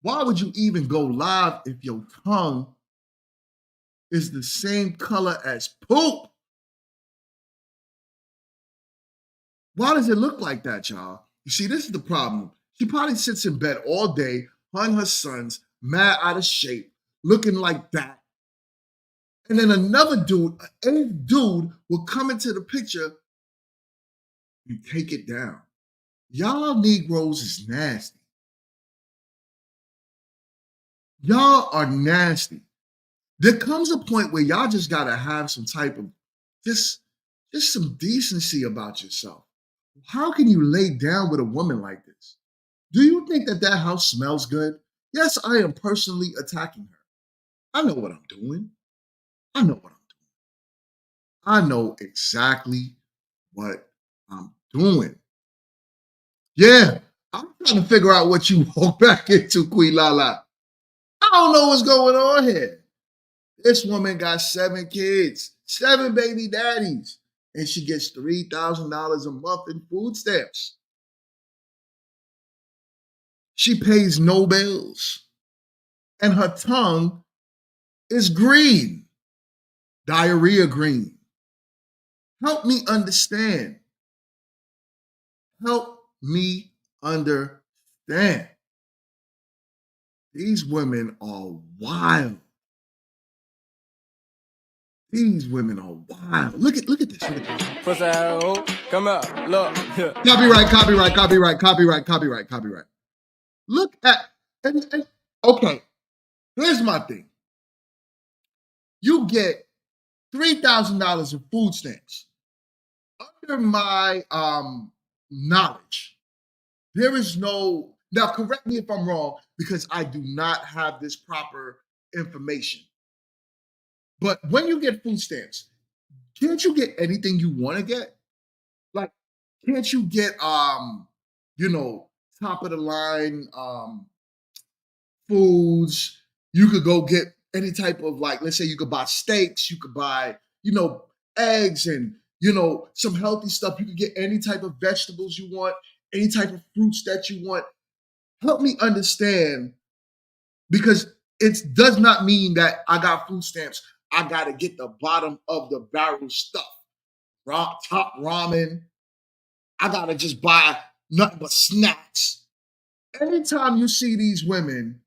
Why would you even go live if your tongue is the same color as poop? Why does it look like that, y'all? You see, this is the problem. She probably sits in bed all day, her and her sons, mad out of shape, looking like that. And then another dude, an 8th dude, will come into the picture and take it down. Y'all Negroes is nasty. Y'all are nasty. There comes a point where y'all just gotta have some type of just some decency about yourself. How can you lay down with a woman like this? Do you think that house smells good? Yes, I am personally attacking her. I know what I'm doing. I know exactly what I'm doing. Yeah, I'm trying to figure out what you walk back into, Queen Lala. I don't know what's going on here. This woman got 7 kids, 7 baby daddies, and she gets $3,000 a month in food stamps. She pays no bills, and her tongue is green, diarrhea green. Help me understand. Help me understand. These women are wild. These women are wild. Look at this. Look at this. Come out, look. Copyright. Look at and okay. Here's my thing. You get $3,000 in food stamps. Under my knowledge, there is no, now correct me if I'm wrong, because I do not have this proper information. But when you get food stamps, can't you get anything you want to get? Like, can't you get top of the line foods? You could go get any type of, like, let's say you could buy steaks, you could buy, eggs and some healthy stuff. You could get any type of vegetables you want, any type of fruits that you want. Help me understand, because it does not mean that I got food stamps, I gotta get the bottom of the barrel stuff. Top ramen. I gotta just buy nothing but snacks. Anytime you see these women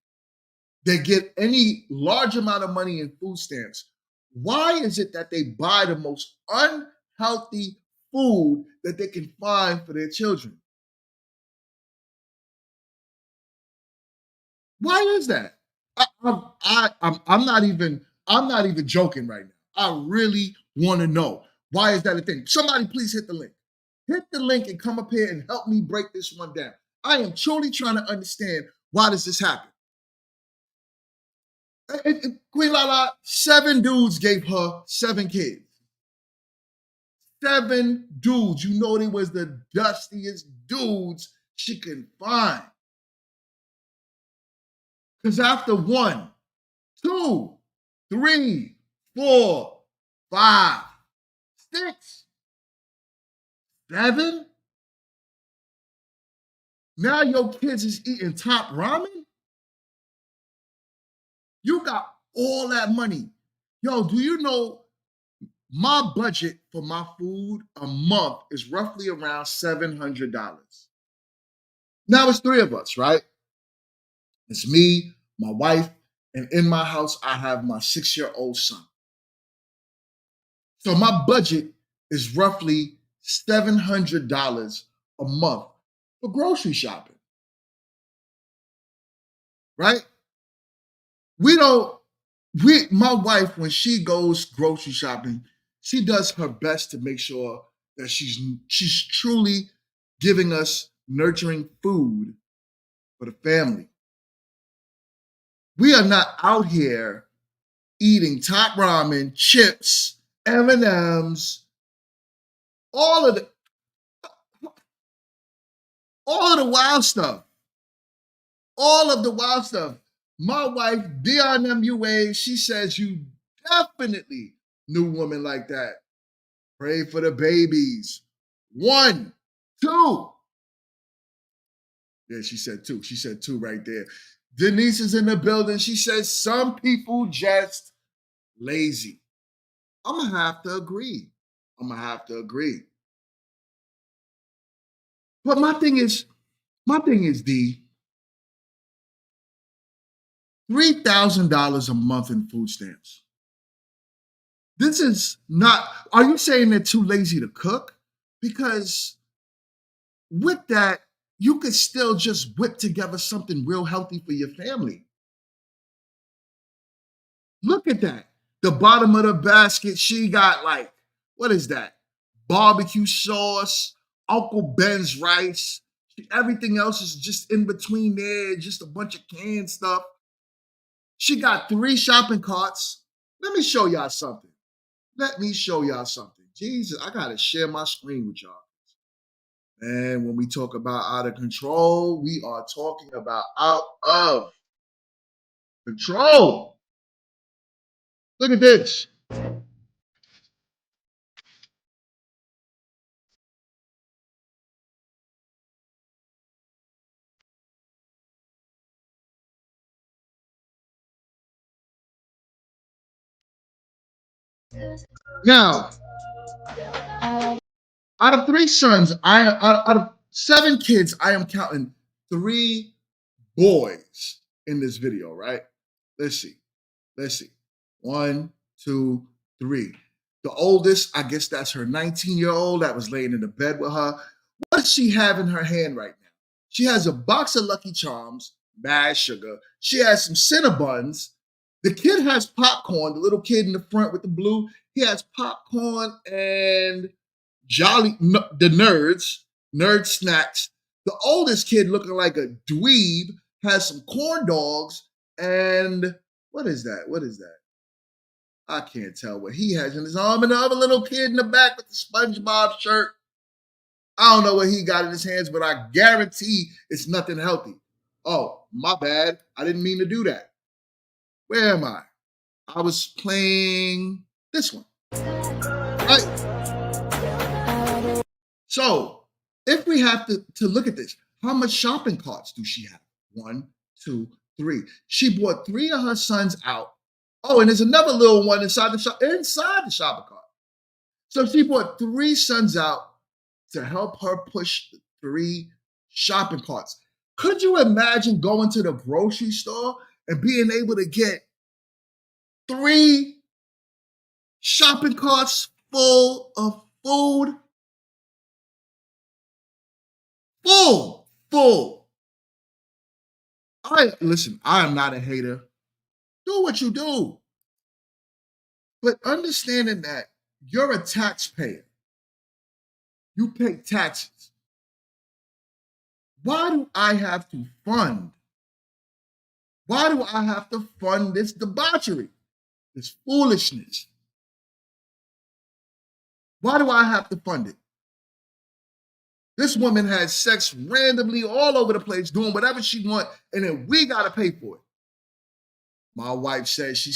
that get any large amount of money in food stamps, why is it that they buy the most unhealthy food that they can find for their children? Why is that? I'm not even joking right now. I really want to know, why is that a thing? Somebody please hit the link. Hit the link and come up here and help me break this one down. I am truly trying to understand, why does this happen? Queen Lala, 7 dudes gave her 7 kids. 7 dudes. You know, they was the dustiest dudes she can find. Because after 1, 2, 3, 4, 5, 6, 7, now your kids is eating top ramen? You got all that money. Yo, do you know my budget for my food a month is roughly around $700? Now it's 3 of us, right? It's me, my wife, and in my house, I have my 6-year-old son. So my budget is roughly $700 a month for grocery shopping, right? My wife, when she goes grocery shopping, she does her best to make sure that she's truly giving us nurturing food for the family. We are not out here eating top ramen, chips, M&Ms, all of the wild stuff. All of the wild stuff. My wife, Dion MUA, she says you definitely knew women like that. Pray for the babies. 1, 2. Yeah, she said 2. She said 2 right there. Denise is in the building. She says some people just lazy. I'm gonna have to agree. But my thing is, D, $3,000 a month in food stamps. This is not, are you saying they're too lazy to cook? Because with that, you could still just whip together something real healthy for your family. Look at that. The bottom of the basket, she got, like, what is that? Barbecue sauce, Uncle Ben's rice. Everything else is just in between there, just a bunch of canned stuff. She got 3 shopping carts. Let me show y'all something. Jesus, I gotta share my screen with y'all. And when we talk about out of control, we are talking about out of control. Look at this. Now, out of three sons, out of seven kids, I am counting three boys in this video, right? Let's see. Let's see. One, two, three. The oldest, I guess that's her 19-year-old that was laying in the bed with her. What does she have in her hand right now? She has a box of Lucky Charms, bad sugar. She has some Cinnabons. The kid has popcorn, the little kid in the front with the blue. He has popcorn and the nerd snacks. The oldest kid looking like a dweeb has some corn dogs and what is that? What is that? I can't tell what he has in his arm. And the other little kid in the back with the SpongeBob shirt. I don't know what he got in his hands, but I guarantee it's nothing healthy. Oh, my bad. I didn't mean to do that. Where am I? I was playing this one. Right? So, if we have to look at this, how much shopping carts do she have? 1, 2, 3. She brought 3 of her sons out. Oh, and there's another little one inside the shopping cart. So she brought 3 sons out to help her push the 3 shopping carts. Could you imagine going to the grocery store and being able to get 3 shopping carts full of food? Full. Listen, I am not a hater. Do what you do. But understanding that you're a taxpayer, you pay taxes. Why do I have to fund? Why do I have to fund this debauchery, this foolishness? Why do I have to fund it? This woman has sex randomly all over the place, doing whatever she wants, and then we got to pay for it. My wife says,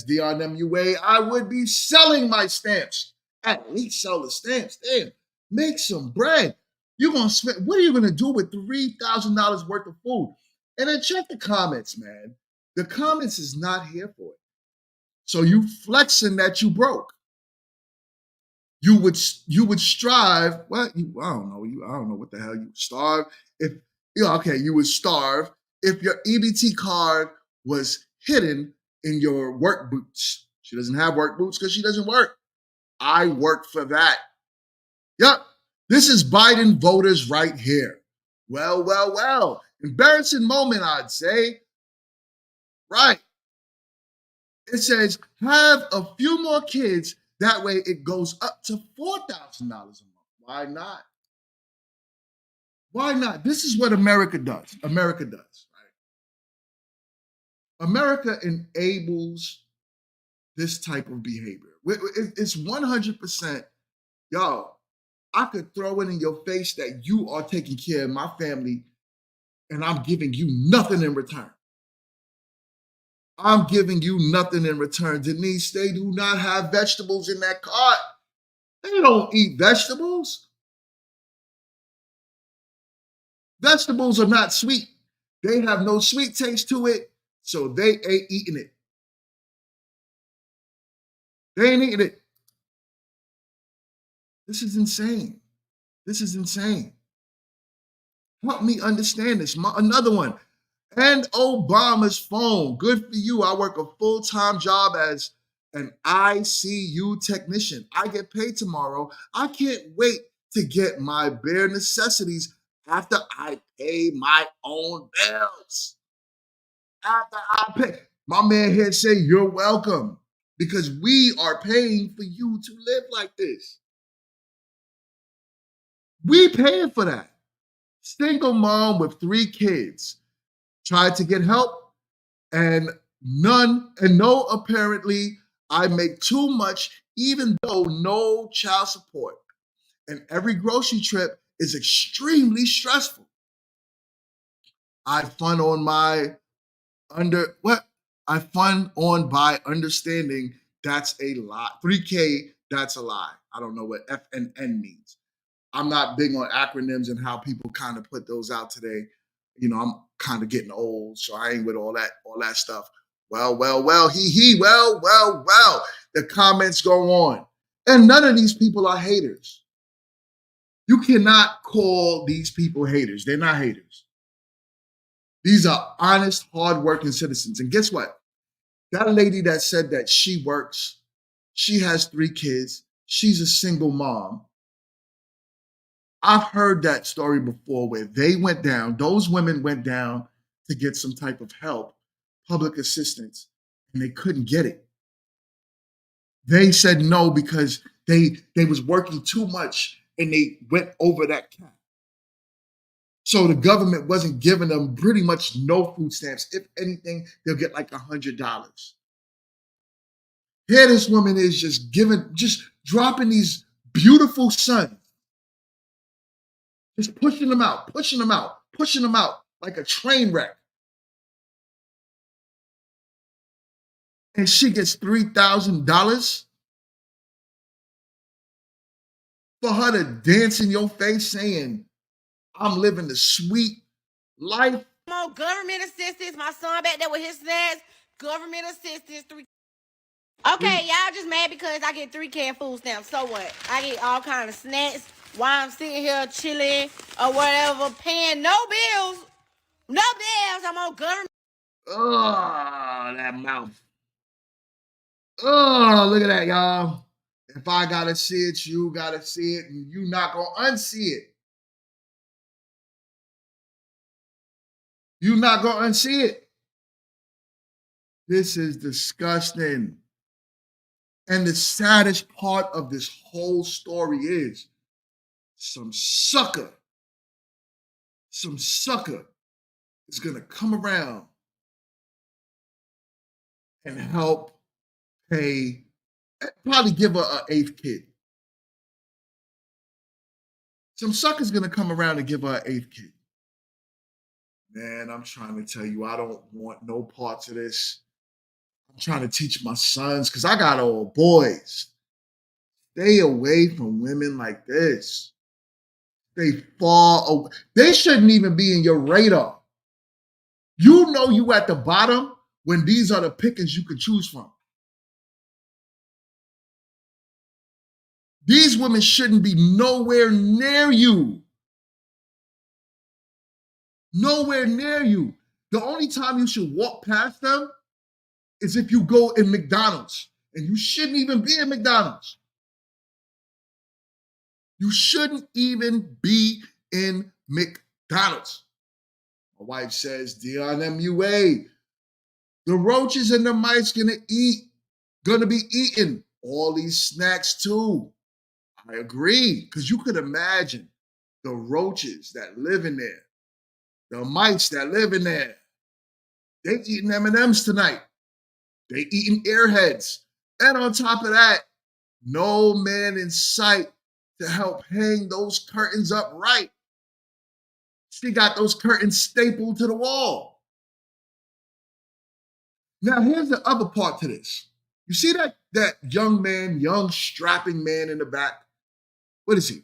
DRMUA, I would be selling my stamps. At least sell the stamps. Damn, make some bread. You're going to spend, what are you going to do with $3,000 worth of food? And then check the comments, man. The comments is not here for it. So you flexing that you broke. You would strive. What? I don't know what the hell you would starve if. You would starve if your EBT card was hidden in your work boots. She doesn't have work boots because she doesn't work. I work for that. Yep. This is Biden voters right here. Well. Embarrassing moment, I'd say. Right. It says, have a few more kids. That way it goes up to $4,000 a month. Why not? Why not? This is what America does. America does, right? America enables this type of behavior. It's 100%, y'all, I could throw it in your face that you are taking care of my family and I'm giving you nothing in return. I'm giving you nothing in return. Denise, they do not have vegetables in that cart. They don't eat vegetables. Vegetables are not sweet. They have no sweet taste to it, so they ain't eating it. They ain't eating it. This is insane. This is insane. Help me understand this. Another one. And Obama's phone. Good for you. I work a full-time job as an ICU technician. I get paid tomorrow. I can't wait to get my bare necessities after I pay my own bills. After I pay. My man here say, you're welcome, because we are paying for you to live like this. We paying for that. Single mom with 3 kids. Tried to get help, and no, apparently, I make too much, even though no child support. And every grocery trip is extremely stressful. I fund on by understanding That's a lie. 3K, that's a lie. I don't know what FNN means. I'm not big on acronyms and how people kind of put those out today. You know, I'm kind of getting old, so I ain't with all that stuff. Well, well. The comments go on. And none of these people are haters. You cannot call these people haters. They're not haters. These are honest, hardworking citizens. And guess what? That lady that said that she works, she has 3 kids, she's a single mom. I've heard that story before where they went down, those women went down to get some type of help, public assistance, and they couldn't get it. They said no because they was working too much and they went over that cap. So the government wasn't giving them pretty much no food stamps. If anything, they'll get like $100. Here this woman is just dropping these beautiful sons, just pushing them out like a train wreck. And she gets $3,000 for her to dance in your face saying, I'm living the sweet life. Come on, government assistance. My son back there with his snacks. Government assistance. Okay, y'all just mad because I get 3 canned food stamps. So what? I get all kind of snacks while I'm sitting here chilling or whatever, paying no bills. No bills. I'm on government. Oh, that mouth. Oh, look at that, y'all. If I gotta see it, you gotta see it, and you not gonna unsee it. You not gonna unsee it. This is disgusting. And the saddest part of this whole story is some sucker is gonna come around and help pay, probably give her an 8th kid. Some sucker's gonna come around and give her an 8th kid. Man, I'm trying to tell you, I don't want no parts of this. I'm trying to teach my sons, because I got all boys. Stay away from women like this. Stay far away. They shouldn't even be in your radar. You know you at the bottom when these are the pickings you could choose from. These women shouldn't be nowhere near you. Nowhere near you. The only time you should walk past them is if you go in McDonald's. And you shouldn't even be in McDonald's. You shouldn't even be in McDonald's. My wife says, Dion MUA, the roaches and the mice gonna be eating all these snacks too. I agree, because you could imagine the roaches that live in there, the mice that live in there. They eating M&Ms tonight. They eating Airheads. And on top of that, no man in sight to help hang those curtains up right. She got those curtains stapled to the wall. Now, here's the other part to this. You see that young man, young strapping man in the back? What is he?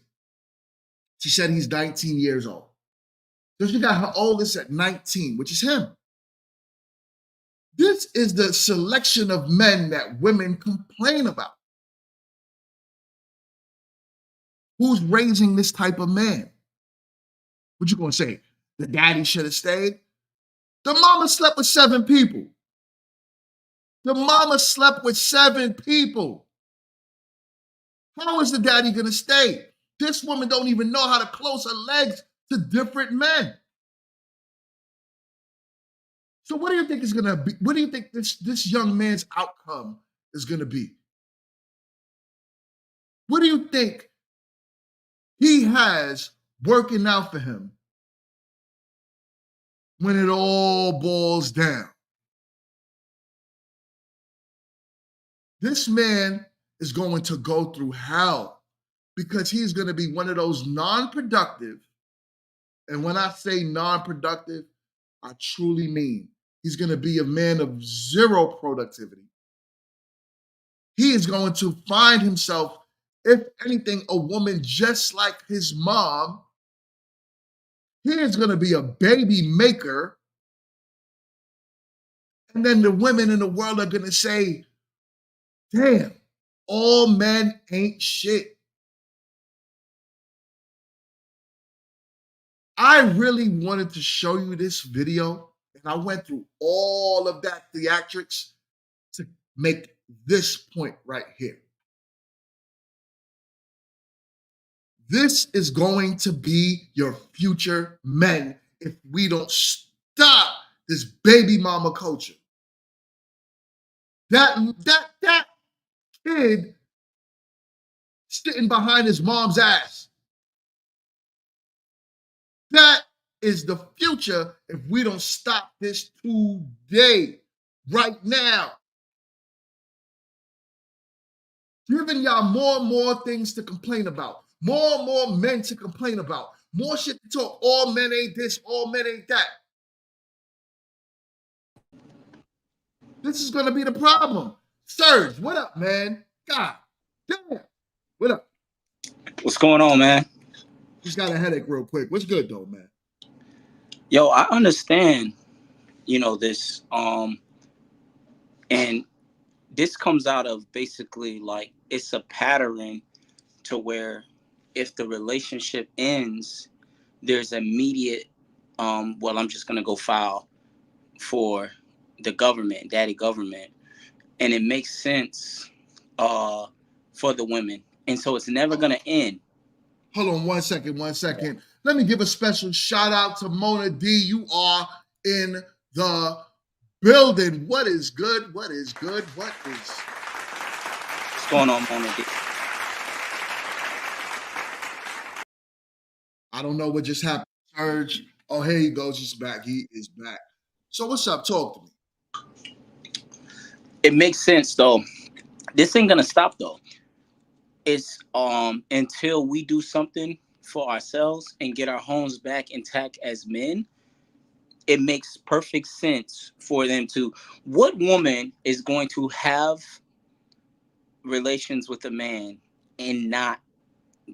She said he's 19 years old. So she got her oldest at 19, which is him. This is the selection of men that women complain about. Who's raising this type of man? What you gonna say? The daddy should have stayed? The mama slept with 7 people. The mama slept with 7 people. How is the daddy gonna stay? This woman don't even know how to close her legs to different men. So what do you think is gonna be? What do you think this young man's outcome is gonna be? What do you think he has working out for him when it all boils down? This man is going to go through hell because he's going to be one of those non-productive. And when I say non-productive, I truly mean he's going to be a man of 0 productivity. he is going to find himself, if anything, a woman just like his mom. He is going to be a baby maker. And then the women in the world are going to say, damn, all men ain't shit. I really wanted to show you this video, and I went through all of that theatrics to make this point right here. This is going to be your future men if we don't stop this baby mama culture. That kid sitting behind his mom's ass. That is the future if we don't stop this today, right now. Giving y'all more and more things to complain about, more and more men to complain about, more shit to talk. All men ain't this, all men ain't that. This is gonna be the problem. Serge, what up, man? God damn. What up? What's going on, man? Just got a headache real quick. What's good though, man? Yo, I understand, this, and this comes out of basically like it's a pattern to where if the relationship ends, there's immediate, well, I'm just gonna go file for the government, daddy government, and it makes sense for the women, and so it's never gonna end. Hold on 1 second, 1 second. Let me give a special shout out to Mona D. You are in the building. What is good? What is good? What's going on, Mona D? I don't know what just happened. Serge. Oh, here he goes. He's back. He is back. So what's up? Talk to me. It makes sense though. This ain't gonna stop though. It's until we do something for ourselves and get our homes back intact as men. It makes perfect sense for them to. What woman is going to have relations with a man and not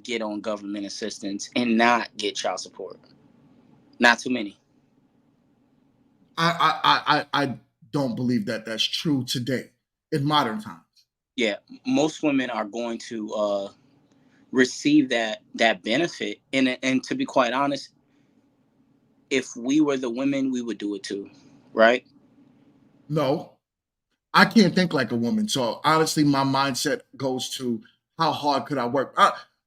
get on government assistance and not get child support? Not too many. I don't believe that that's true today in modern times. Yeah, most women are going to receive that benefit, and to be quite honest, if we were the women, we would do it too, right? No, I can't think like a woman. So honestly, my mindset goes to how hard could I work?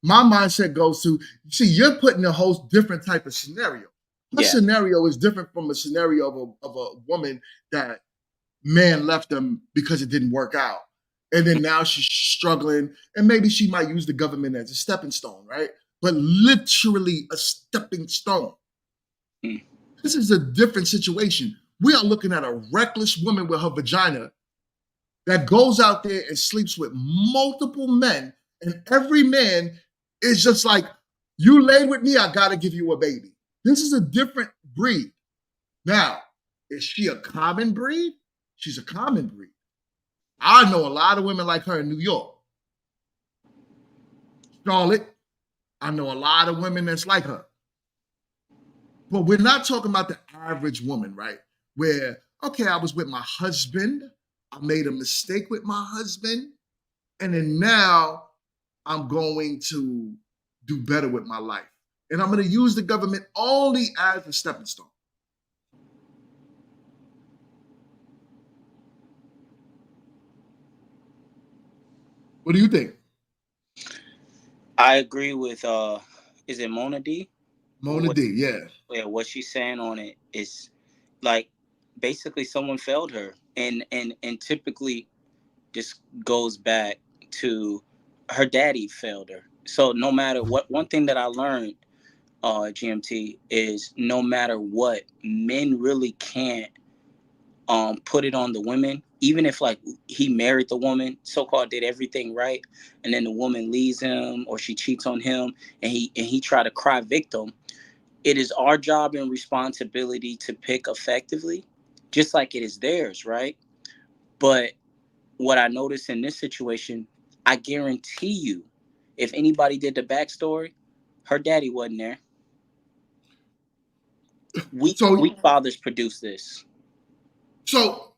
My mindset goes to, see, you're putting a whole different type of scenario. Her scenario is different from a scenario of a woman that man left them because it didn't work out. And then now she's struggling, and maybe she might use the government as a stepping stone, right? But literally a stepping stone. This is a different situation. We are looking at a reckless woman with her vagina that goes out there and sleeps with multiple men, and every man is just like, you laid with me, I gotta give you a baby. This is a different breed. Now, is she a common breed? She's a common breed. I know a lot of women like her in New York. Charlotte, I know a lot of women that's like her. But we're not talking about the average woman, right? Where, okay, I was with my husband, I made a mistake with my husband, and then now I'm going to do better with my life. And I'm going to use the government only as a stepping stone. What do you think? I agree with is it Mona D? Mona D, yeah. Yeah, what she's saying on it is like basically someone failed her. And typically this goes back to her daddy failed her. So no matter what, one thing that I learned, GMT, is no matter what, men really can't put it on the women. Even if like he married the woman, so-called did everything right, and then the woman leaves him or she cheats on him, and he try to cry victim. It is our job and responsibility to pick effectively, just like it is theirs, right? But what I noticed in this situation, I guarantee you, if anybody did the backstory, her daddy wasn't there. Weak So, weak fathers produce this. so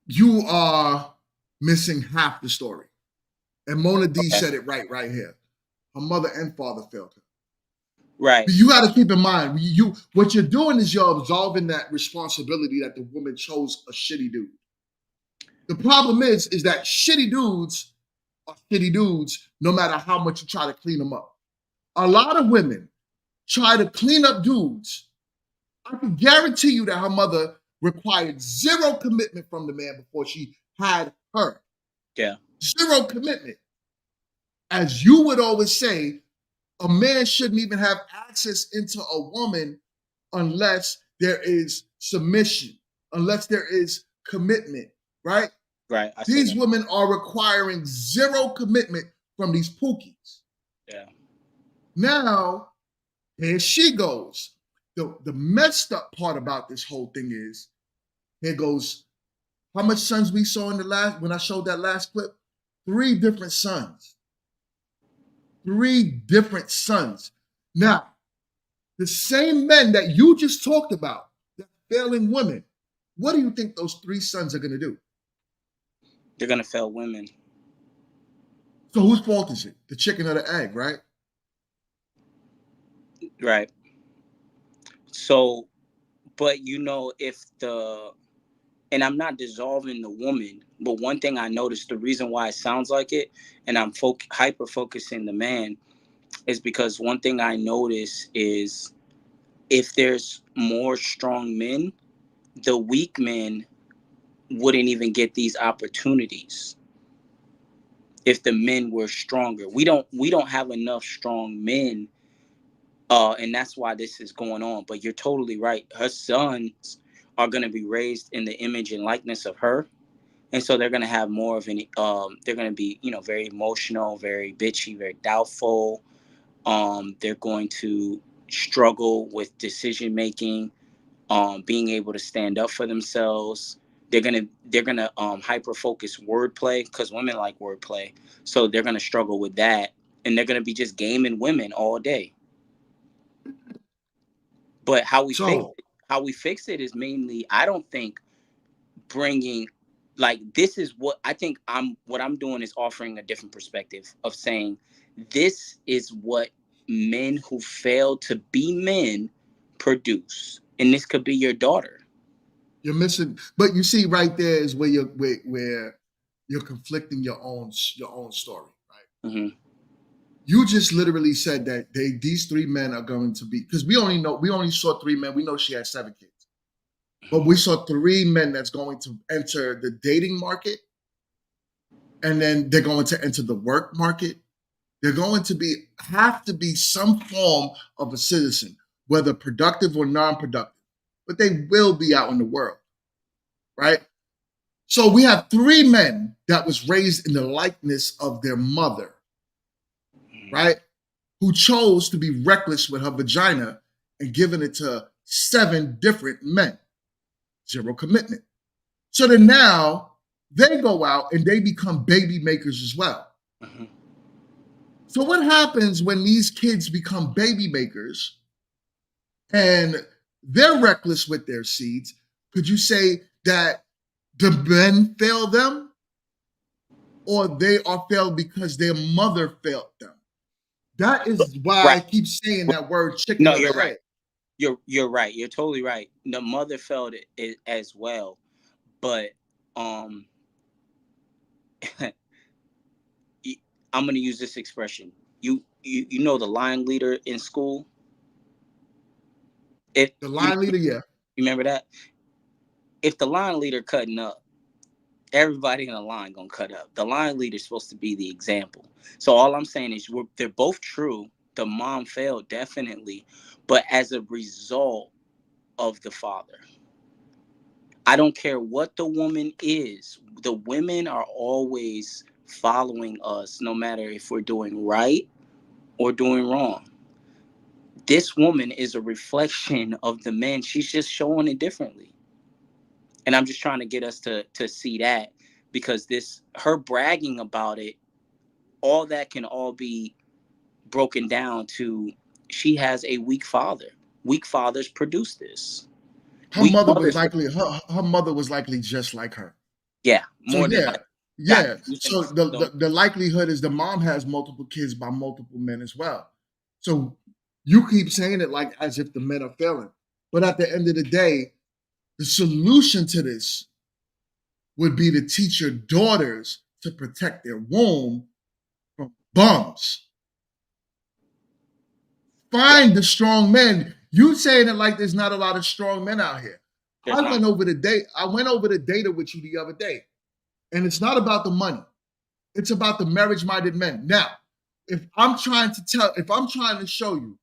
you are missing half the story. And Mona D Okay. said it right here. Her mother and father failed her. Right. But you got to keep in mind, what you're doing is you're absolving that responsibility that the woman chose a shitty dude. The problem is that shitty dudes are shitty dudes no matter how much you try to clean them up. A lot of women try to clean up dudes. I can guarantee you that her mother required zero commitment from the man before she had her. Yeah. Zero commitment. As you would always say, a man shouldn't even have access into a woman unless there is submission, unless there is commitment, right? Right. These women are requiring zero commitment from these pookies. Yeah. Now, here she goes. The messed up part about this whole thing is, here goes, how much sons we saw in the last, when I showed that last clip? 3 different sons. 3 different sons. Now, the same men that you just talked about, that failing women, what do you think those 3 sons are going to do? They're going to fail women. So whose fault is it? The chicken or the egg, right? Right. So, but and I'm not dissolving the woman, but one thing I noticed, the reason why it sounds like it, and I'm hyper focusing the man, is because one thing I notice is if there's more strong men, the weak men wouldn't even get these opportunities. If the men were stronger, we don't have enough strong men, and that's why this is going on. But you're totally right. Her sons are going to be raised in the image and likeness of her, and so they're going to have more of an they're going to be very emotional, very bitchy, very doubtful. They're going to struggle with decision making, being able to stand up for themselves. They're gonna hyper focus wordplay, because women like wordplay, so they're gonna struggle with that, and they're gonna be just gaming women all day. But how we fix it is mainly, I don't think bringing, like, this is what I think what I'm doing is offering a different perspective of saying this is what men who fail to be men produce, and this could be your daughter. You're missing, but you see, right there is where you're conflicting your own story, right? Mm-hmm. You just literally said that these 3 men are going to be, because we only saw 3 men. We know she had 7 kids, but we saw 3 men that's going to enter the dating market, and then they're going to enter the work market. They're going to have to be some form of a citizen, whether productive or non-productive, but they will be out in the world, right? So we have 3 men that was raised in the likeness of their mother, right? Who chose to be reckless with her vagina and giving it to 7 different men. Zero commitment. So then now they go out and they become baby makers as well. Mm-hmm. So what happens when these kids become baby makers and they're reckless with their seeds? Could you say that the men fail them, or they are failed because their mother failed them? That is why Right. I keep saying that word chicken. No, you're right. You're right. You're totally right. The mother felt it as well, but I'm gonna use this expression. You know the line leader in school. The line leader, yeah. You remember that? If the line leader cutting up, everybody in the line gonna cut up. The line leader is supposed to be the example. So all I'm saying is they're both true. The mom failed, definitely, but as a result of the father. I don't care what the woman is. The women are always following us, no matter if we're doing right or doing wrong. This woman is a reflection of the men. She's just showing it differently. And I'm just trying to get us to see that, because her bragging about it, all that can all be broken down to she has a weak father. Weak fathers produce this. Her Weak mother was mothers, likely her mother was likely just like her. yeah, So more than yeah, like yeah. using So the likelihood is the mom has multiple kids by multiple men as well. So you keep saying it like as if the men are failing, but at the end of the day, the solution to this would be to teach your daughters to protect their womb from bums. Find the strong men. You saying it like there's not a lot of strong men out here. There's not. I went over the data with you the other day, and it's not about the money. It's about the marriage-minded men. Now, if I'm trying to show you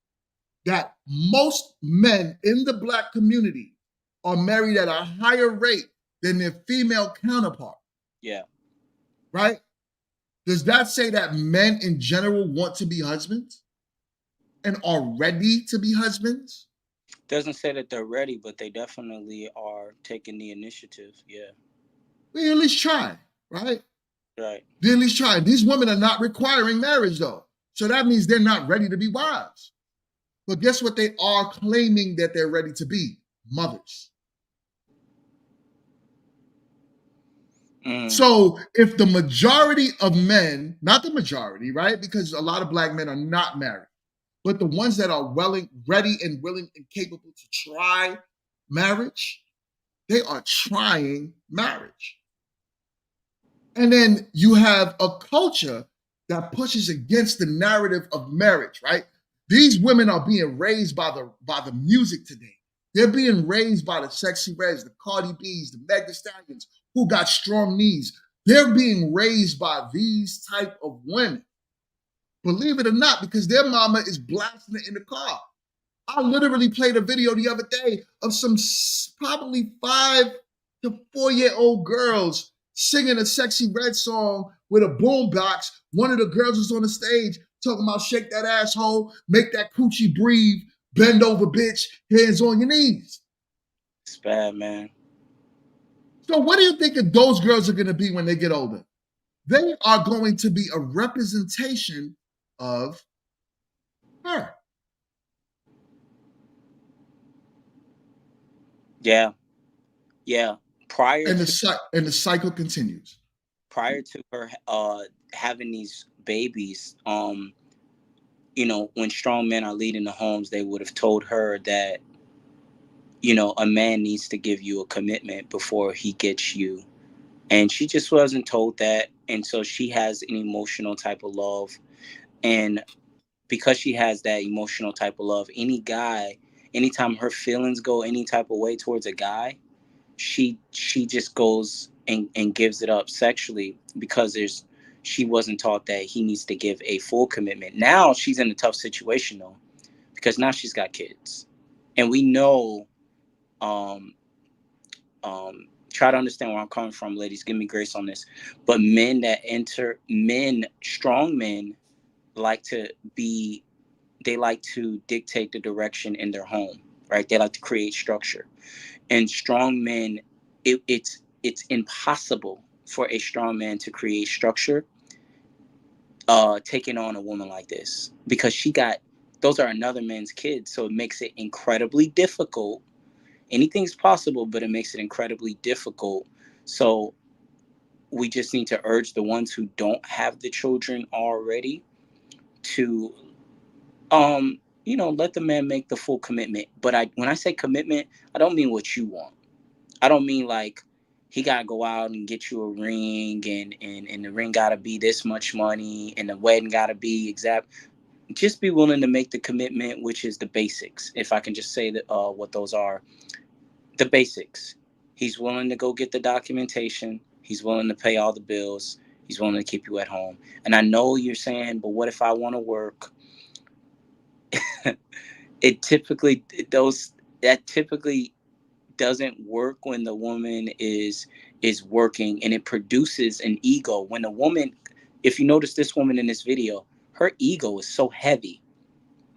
that most men in the Black community are married at a higher rate than their female counterpart, Yeah. right? Does that say that men in general want to be husbands and are ready to be husbands? Doesn't say that they're ready, but they definitely are taking the initiative. Yeah. We at least try, right? Right. They at least try. These women are not requiring marriage, though. So that means they're not ready to be wives. But guess what they are claiming that they're ready to be? Mothers. So if the majority of men, not the majority, right? Because a lot of Black men are not married, but the ones that are ready and willing and capable to try marriage, they are trying marriage. And then you have a culture that pushes against the narrative of marriage, right? These women are being raised by the music today. They're being raised by the Sexy Reds, the Cardi B's, the Meg Thee Stallions, who got strong knees. They're being raised by these type of women. Believe it or not, because their mama is blasting it in the car. I literally played a video the other day of some probably 5 to 4-year-old girls singing a Sexy Red song with a boombox. One of the girls was on the stage talking about shake that asshole, make that coochie breathe, bend over, bitch, hands on your knees. It's bad, man. So what do you think of those girls are going to be when they get older? They are going to be a representation of her. Yeah. Yeah. And the cycle continues. Prior to her having these babies, you know, when strong men are leading the homes, they would have told her that, you know, a man needs to give you a commitment before he gets you. And she just wasn't told that. And so she has an emotional type of love. And because she has that emotional type of love, any guy, anytime her feelings go any type of way towards a guy, she just goes and gives it up sexually, because she wasn't taught that he needs to give a full commitment. Now she's in a tough situation though, because now she's got kids. And we know, try to understand where I'm coming from, ladies, give me grace on this. But strong men like to dictate the direction in their home, right? They like to create structure. And strong men, it's impossible for a strong man to create structure taking on a woman like this, because those are another man's kids. So it makes it incredibly difficult. Anything's possible, but it makes it incredibly difficult. So we just need to urge the ones who don't have the children already to you know, let the man make the full commitment. But when I say commitment, I don't mean what you want. I don't mean like he gotta go out and get you a ring, and the ring gotta be this much money, and the wedding gotta be exact. Just be willing to make the commitment, which is the basics. If I can just say that what those are, the basics. He's willing to go get the documentation. He's willing to pay all the bills. He's willing to keep you at home. And I know you're saying, but what if I want to work? That typically doesn't work when the woman is working, and it produces an ego. When a woman, if you notice this woman in this video, her ego is so heavy.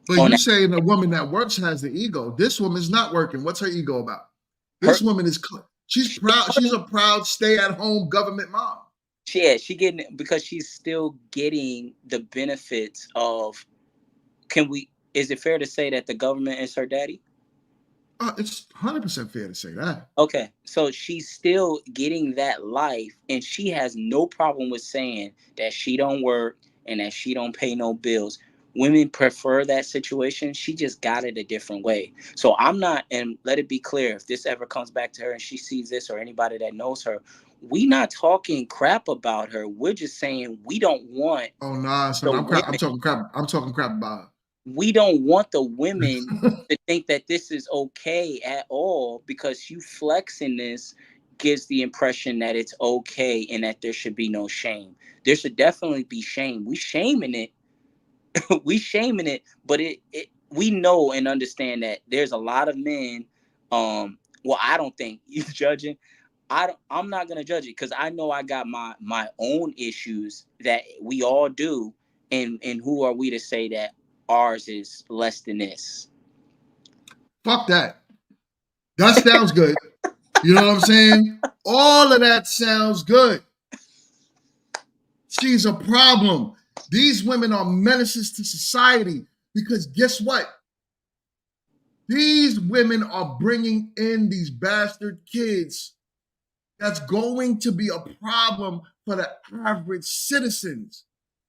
But you saying a woman that works has the ego. This woman's not working. What's her ego about? This woman is she's proud. She's a proud stay-at-home government mom. She getting it because she's still getting the benefits of. Is it fair to say that the government is her daddy? It's 100% fair to say that. Okay, so she's still getting that life, and she has no problem with saying that she don't work and that she don't pay no bills. Women prefer that situation. She just got it a different way. So I'm not, and let it be clear, if this ever comes back to her and she sees this or anybody that knows her, we not talking crap about her. We're just saying we don't want Oh nah, son, the I'm crap. I'm women. talking crap. I'm talking crap about her. We don't want the women to think that this is okay at all, because you flexing this gives the impression that it's okay and that there should be no shame. There should definitely be shame. We shaming it. We shaming it, but we know and understand that there's a lot of men. Well, I don't think you judging. I'm not gonna judge it because I know I got my own issues that we all do, and who are we to say that ours is less than this? Fuck that. That sounds good. You know what I'm saying? All of that sounds good. She's a problem. These women are menaces to society because guess what? These women are bringing in these bastard kids that's going to be a problem for the average citizens.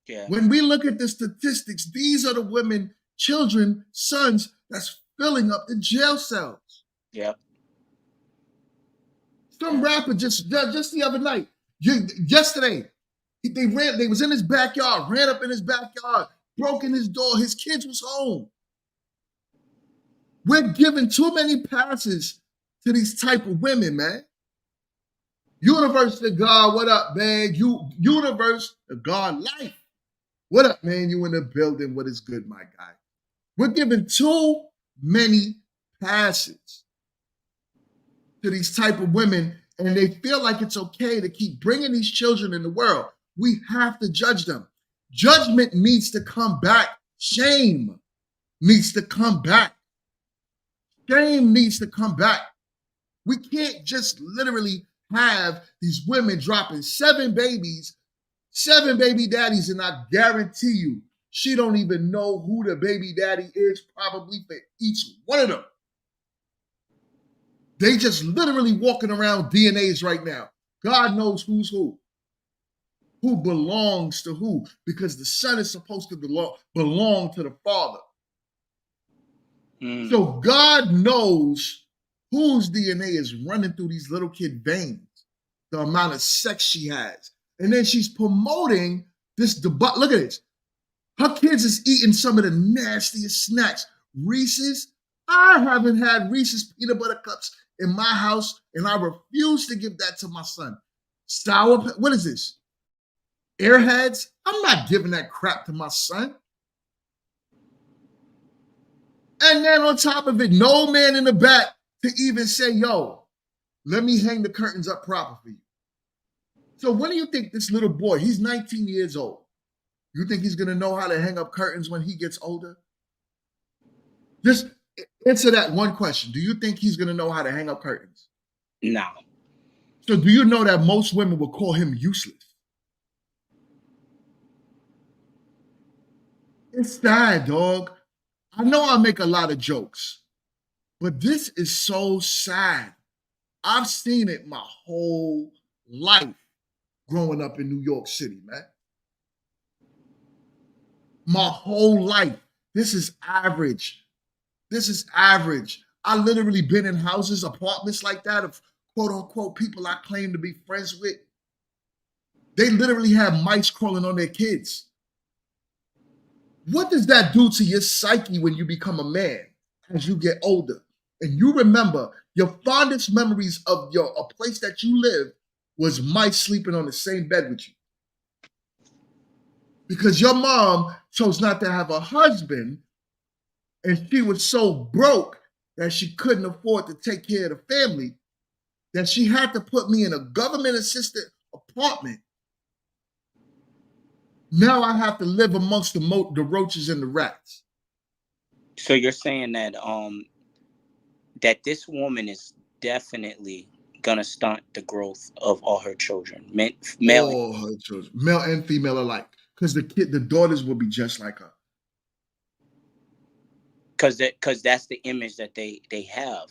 Yeah. When we look at the statistics, these are the women, children, sons that's filling up the jail cells. Yep. Some rapper just the other night, yesterday, they was in his backyard, ran up in his backyard, broke in his door. His kids was home. We're giving too many passes to these type of women, man. Universe to God, what up, man? Universe to God life. What up, man? You in the building? What is good, my guy? We're giving too many passes to these type of women, and they feel like it's okay to keep bringing these children in the world. We have to judge them. Judgment needs to come back. Shame needs to come back. Shame needs to come back. We can't just literally have these women dropping 7 babies, 7 baby daddies, and I guarantee you, she don't even know who the baby daddy is, probably for each one of them. They just literally walking around DNAs right now. God knows who's who belongs to who, because the son is supposed to belong to the father. So God knows whose DNA is running through these little kid veins, the amount of sex she has. And then she's promoting this debauch. Look at this. Her kids is eating some of the nastiest snacks. Reese's. I haven't had Reese's peanut butter cups in my house, and I refuse to give that to my son. What is this? Airheads? I'm not giving that crap to my son. And then on top of it, no man in the back to even say, yo, let me hang the curtains up proper for you. So when do you think this little boy, he's 19 years old, you think he's going to know how to hang up curtains when he gets older? Just answer that one question. Do you think he's going to know how to hang up curtains? No. So do you know that most women will call him useless? It's sad, dog. I know I make a lot of jokes, but this is so sad. I've seen it my whole life growing up in New York City, man. My whole life. This is average. This is average. I literally been in houses, apartments like that of quote unquote people I claim to be friends with. They literally have mice crawling on their kids. What does that do to your psyche when you become a man as you get older? And you remember your fondest memories of a place that you lived was mice sleeping on the same bed with you. Because your mom chose not to have a husband, and she was so broke that she couldn't afford to take care of the family, that she had to put me in a government-assisted apartment. Now I have to live amongst the roaches and the rats. So you're saying that that this woman is definitely gonna stunt the growth of all her children, male. All her children, male and female alike, because the daughters will be just like her. Because that's the image that they have.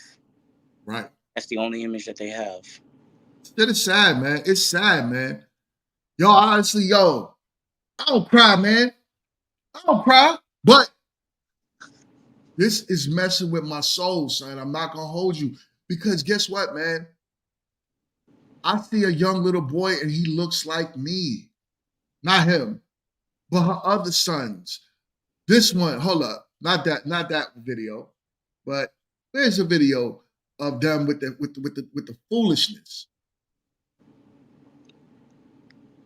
Right. That's the only image that they have. That is sad, man. It's sad, man. Yo, honestly, yo, I don't cry, man. I don't cry, but this is messing with my soul, son. I'm not gonna hold you, because guess what, man? I see a young little boy and he looks like me. Not him, but her other sons. This one, hold up, not that video, but there's a video of them with the foolishness.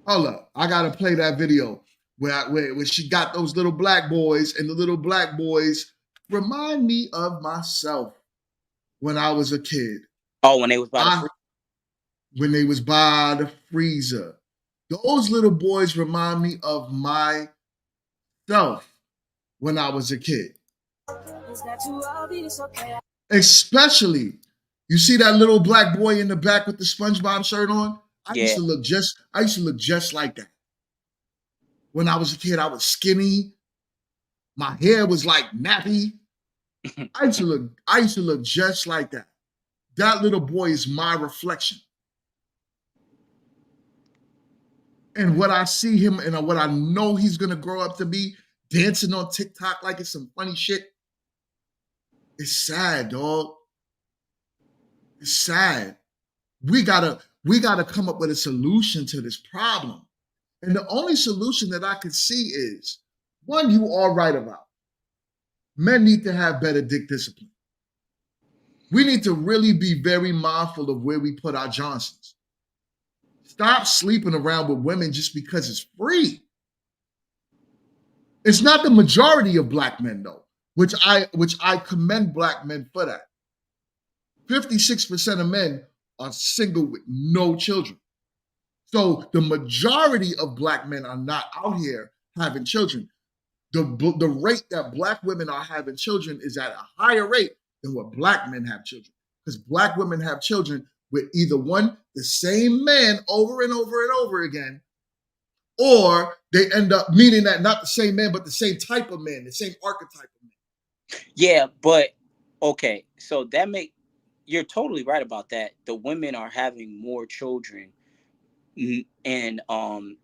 Hold up, I gotta play that video where she got those little black boys, and the little black boys remind me of myself when I was a kid. Oh, when they was by the freezer. When they was by the freezer. Those little boys remind me of myself when I was a kid. Especially, you see that little black boy in the back with the SpongeBob shirt on? I used to look just like that. When I was a kid, I was skinny. My hair was like nappy. I used to look just like that. That little boy is my reflection. And what I see him and what I know he's gonna grow up to be, dancing on TikTok like it's some funny shit. It's sad, dog. It's sad. We gotta come up with a solution to this problem. And the only solution that I can see is, one, you are right about. Men need to have better dick discipline. We need to really be very mindful of where we put our Johnsons. Stop sleeping around with women just because it's free. It's not the majority of black men, though, which I commend black men for that. 56% of men are single with no children. So the majority of black men are not out here having children. The rate that black women are having children is at a higher rate than what black men have children. Because black women have children with either one, the same man over and over and over again, or they end up meaning that not the same man, but the same type of man, the same archetype of man. Yeah, but okay, so you're totally right about that. The women are having more children, and the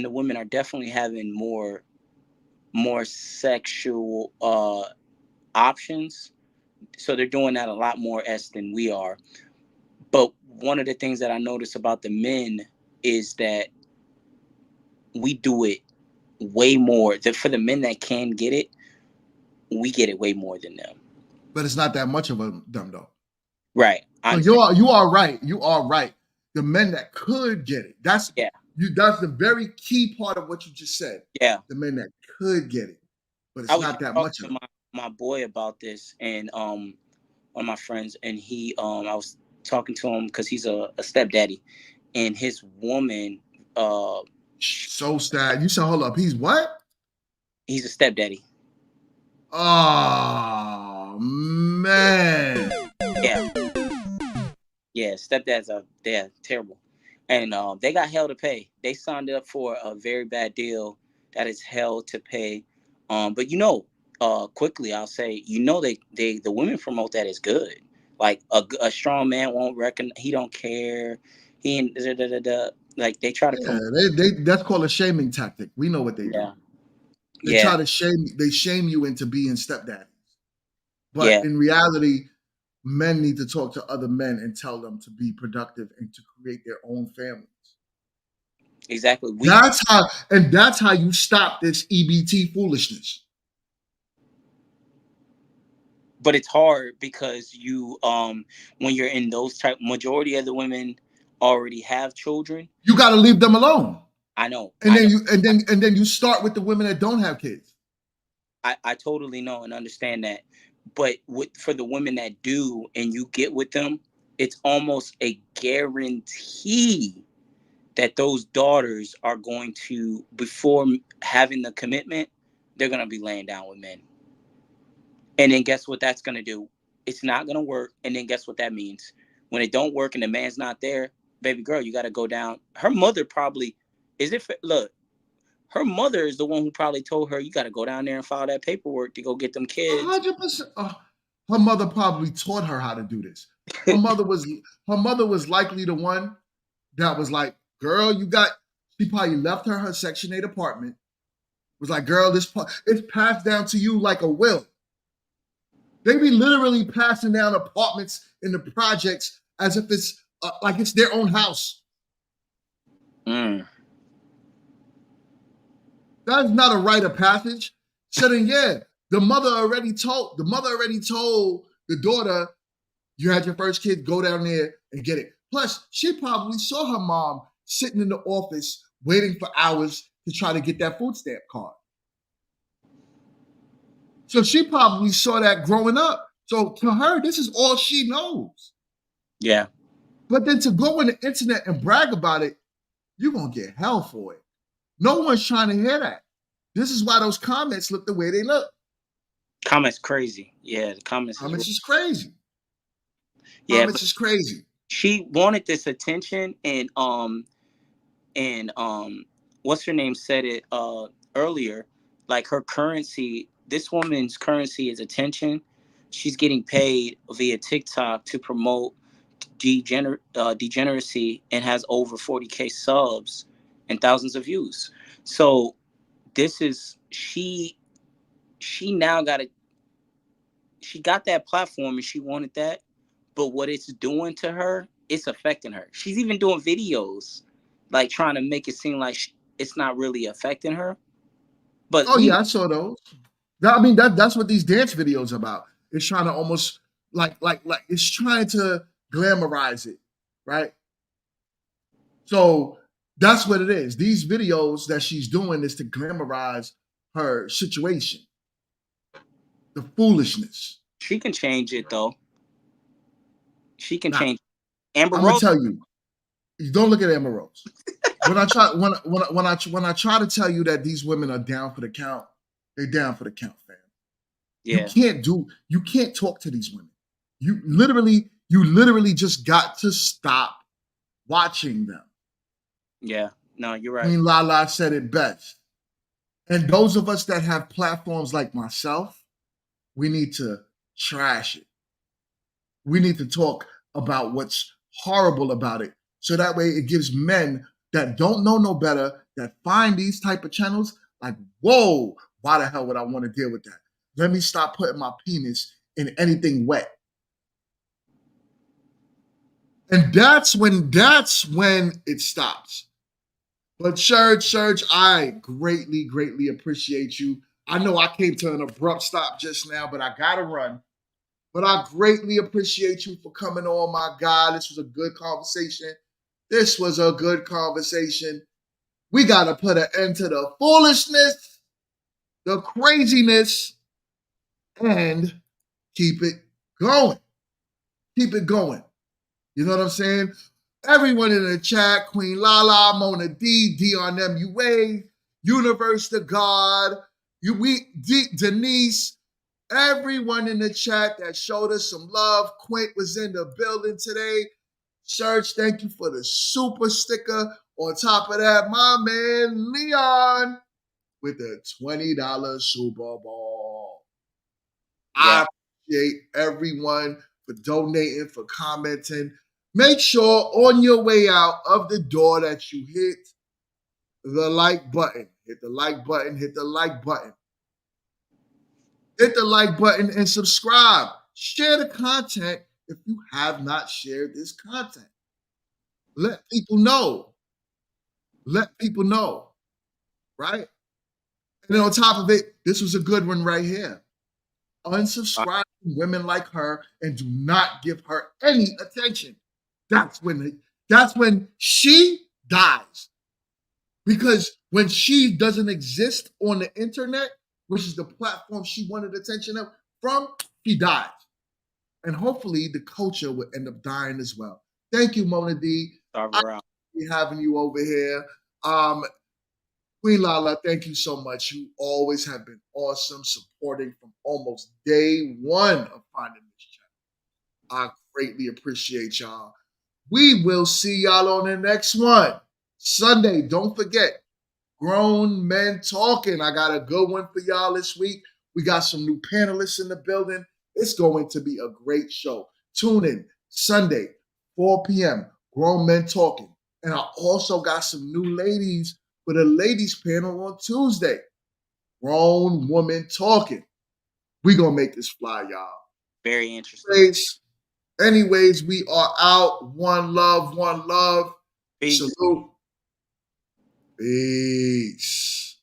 women are definitely having more sexual options. So they're doing that a lot more than we are. But one of the things that I notice about the men is that we do it way more. For the men that can get it, we get it way more than them. But it's not that much of them, though. Right. So you are right. You are right. The men that could get it. That's the very key part of what you just said. Yeah. The men that could get it. But it's not that much of them. My boy about this, and one of my friends, and he I was talking to him because he's a stepdaddy, and his woman so sad. You said, hold up, he's what? He's a stepdaddy. Oh man. Yeah, stepdads they're terrible. And they got hell to pay. They signed up for a very bad deal that is hell to pay. But quickly I'll say, the women promote that as good. Like a strong man won't he don't care. He like they try to that's called a shaming tactic. We know what they do. They try to shame you into being stepdaddies. But in reality, men need to talk to other men and tell them to be productive and to create their own families. Exactly. That's how you stop this EBT foolishness. But it's hard because you when you're in those majority of the women already have children. You got to leave them alone. I know. And then you start with the women that don't have kids. I totally know and understand that. But for the women that do, and you get with them, it's almost a guarantee that those daughters are going to, before having the commitment, they're going to be laying down with men. And then guess what that's going to do? It's not going to work. And then guess what that means? When it don't work and the man's not there, baby girl, you got to go down. Her mother probably look. Her mother is the one who probably told her, you got to go down there and file that paperwork to go get them kids. 100%. Her mother probably taught her how to do this. Her mother was likely the one that was like, girl, she probably left her Section 8 apartment. Was like, girl, it's passed down to you like a will. They be literally passing down apartments in the projects as if it's like it's their own house. Mm. That's not a rite of passage. So then, yeah, the mother already told the daughter, you had your first kid, go down there and get it. Plus, she probably saw her mom sitting in the office waiting for hours to try to get that food stamp card. So she probably saw that growing up. So to her, this is all she knows. Yeah. But then to go on the internet and brag about it, you're going to get hell for it. No one's trying to hear that. This is why those comments look the way they look. Comments crazy. Yeah, the comments is crazy. Yeah, comments is crazy. She wanted this attention, and what's her name said it earlier, like her currency, this woman's currency is attention. She's getting paid via TikTok to promote degeneracy and has over 40K subs and thousands of views. So this is she now got it. She got that platform and she wanted that, but what it's doing to her, it's affecting her. She's even doing videos like trying to make it seem like it's not really affecting her. But yeah, I saw those. I mean, that's what these dance videos are about. It's trying to almost like it's trying to glamorize it, right? So that's what it is. These videos that she's doing is to glamorize her situation, the foolishness. She can change it though. She can Now, change. Amber I'm Rose. gonna tell you, don't look at Amber Rose. when I try to tell you that these women are down for the count, they're down for the count, fam. Yeah. You can't talk to these women. You literally just got to stop watching them. Yeah, no, you're right. Queen Lala said it best. And those of us that have platforms like myself, we need to trash it. We need to talk about what's horrible about it. So that way it gives men that don't know no better, that find these type of channels, like, whoa, why the hell would I want to deal with that? Let me stop putting my penis in anything wet. And that's when it stops. But Serge, I greatly, greatly appreciate you. I know I came to an abrupt stop just now, but I gotta run. But I greatly appreciate you for coming on, my guy. This was a good conversation. We gotta put an end to the foolishness, the craziness, and keep it going. Keep it going. You know what I'm saying? Everyone in the chat, Queen Lala, Mona D, Dion MUA, Universe to God, Denise, everyone in the chat that showed us some love. Quint was in the building today. Serge, thank you for the super sticker. On top of that, my man Leon with the $20 Super Bowl. Yeah. I appreciate everyone for donating, for commenting. Make sure on your way out of the door that you hit the like button. Hit the like button. Hit the like button. Hit the like button and subscribe. Share the content if you have not shared this content. Let people know. Let people know. Right? And then on top of it, this was a good one right here. Unsubscribe from women like her and do not give her any attention. That's when she dies. Because when she doesn't exist on the internet, which is the platform she wanted attention from, she dies. And hopefully the culture will end up dying as well. Thank you, Mona D. I'm having you over here. Queen Lala, thank you so much. You always have been awesome, supporting from almost day one of finding this channel. I greatly appreciate y'all. We will see y'all on the next one. Sunday, don't forget, Grown Men Talking. I got a good one for y'all this week. We got some new panelists in the building. It's going to be a great show. Tune in Sunday, 4 p.m., Grown Men Talking. And I also got some new ladies for the ladies panel on Tuesday. Grown Woman Talking. We gonna make this fly, y'all. Very interesting. Anyways, we are out. One love, one love. Peace. Salute. Peace.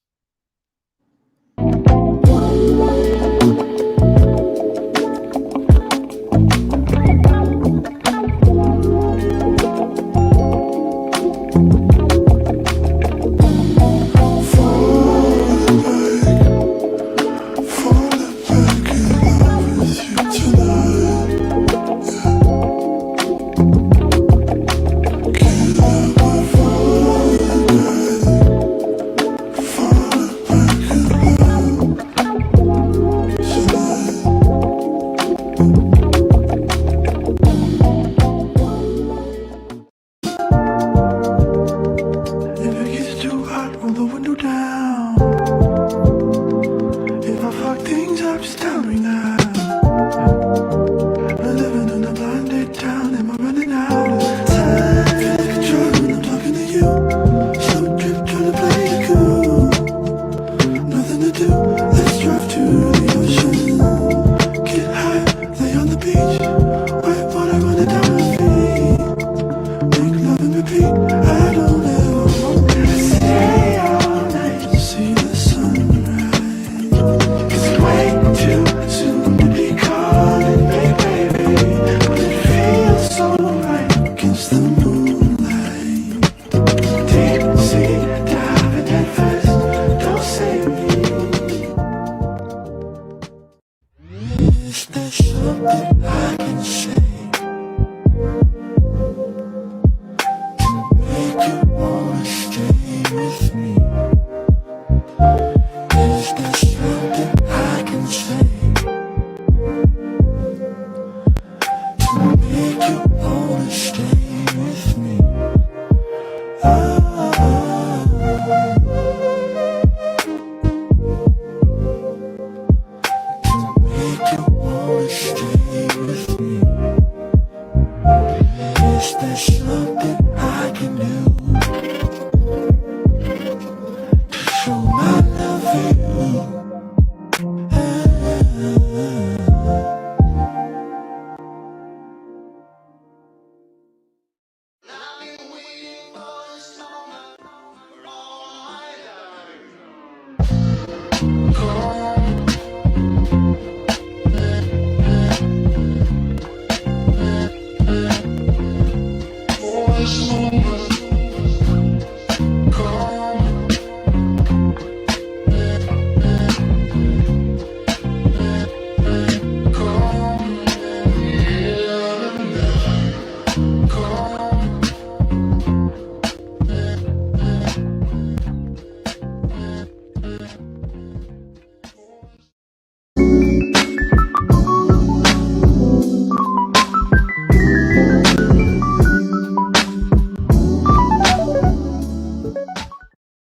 If it gets too hot, roll the window down. If I fuck things up, just tell me now. I'm living in a blinded town, am I running out of time? Feeling control when I'm talking to you. Slow trip, trying to play it cool. Nothing to do, let's drive to the ocean. Get high, lay on the beach. Wet water running down my feet. Make love and repeat, I don't ever want to stay all night to see the sunrise. 'Cause it's way too soon to be calling me baby, but it feels so right against the moonlight. Deep sea diving head first, don't save me. Is there something I can say? Make you wanna stay with me? Is there something I can say to make you wanna stay with me? To make you wanna stay with me? Is there something I can do?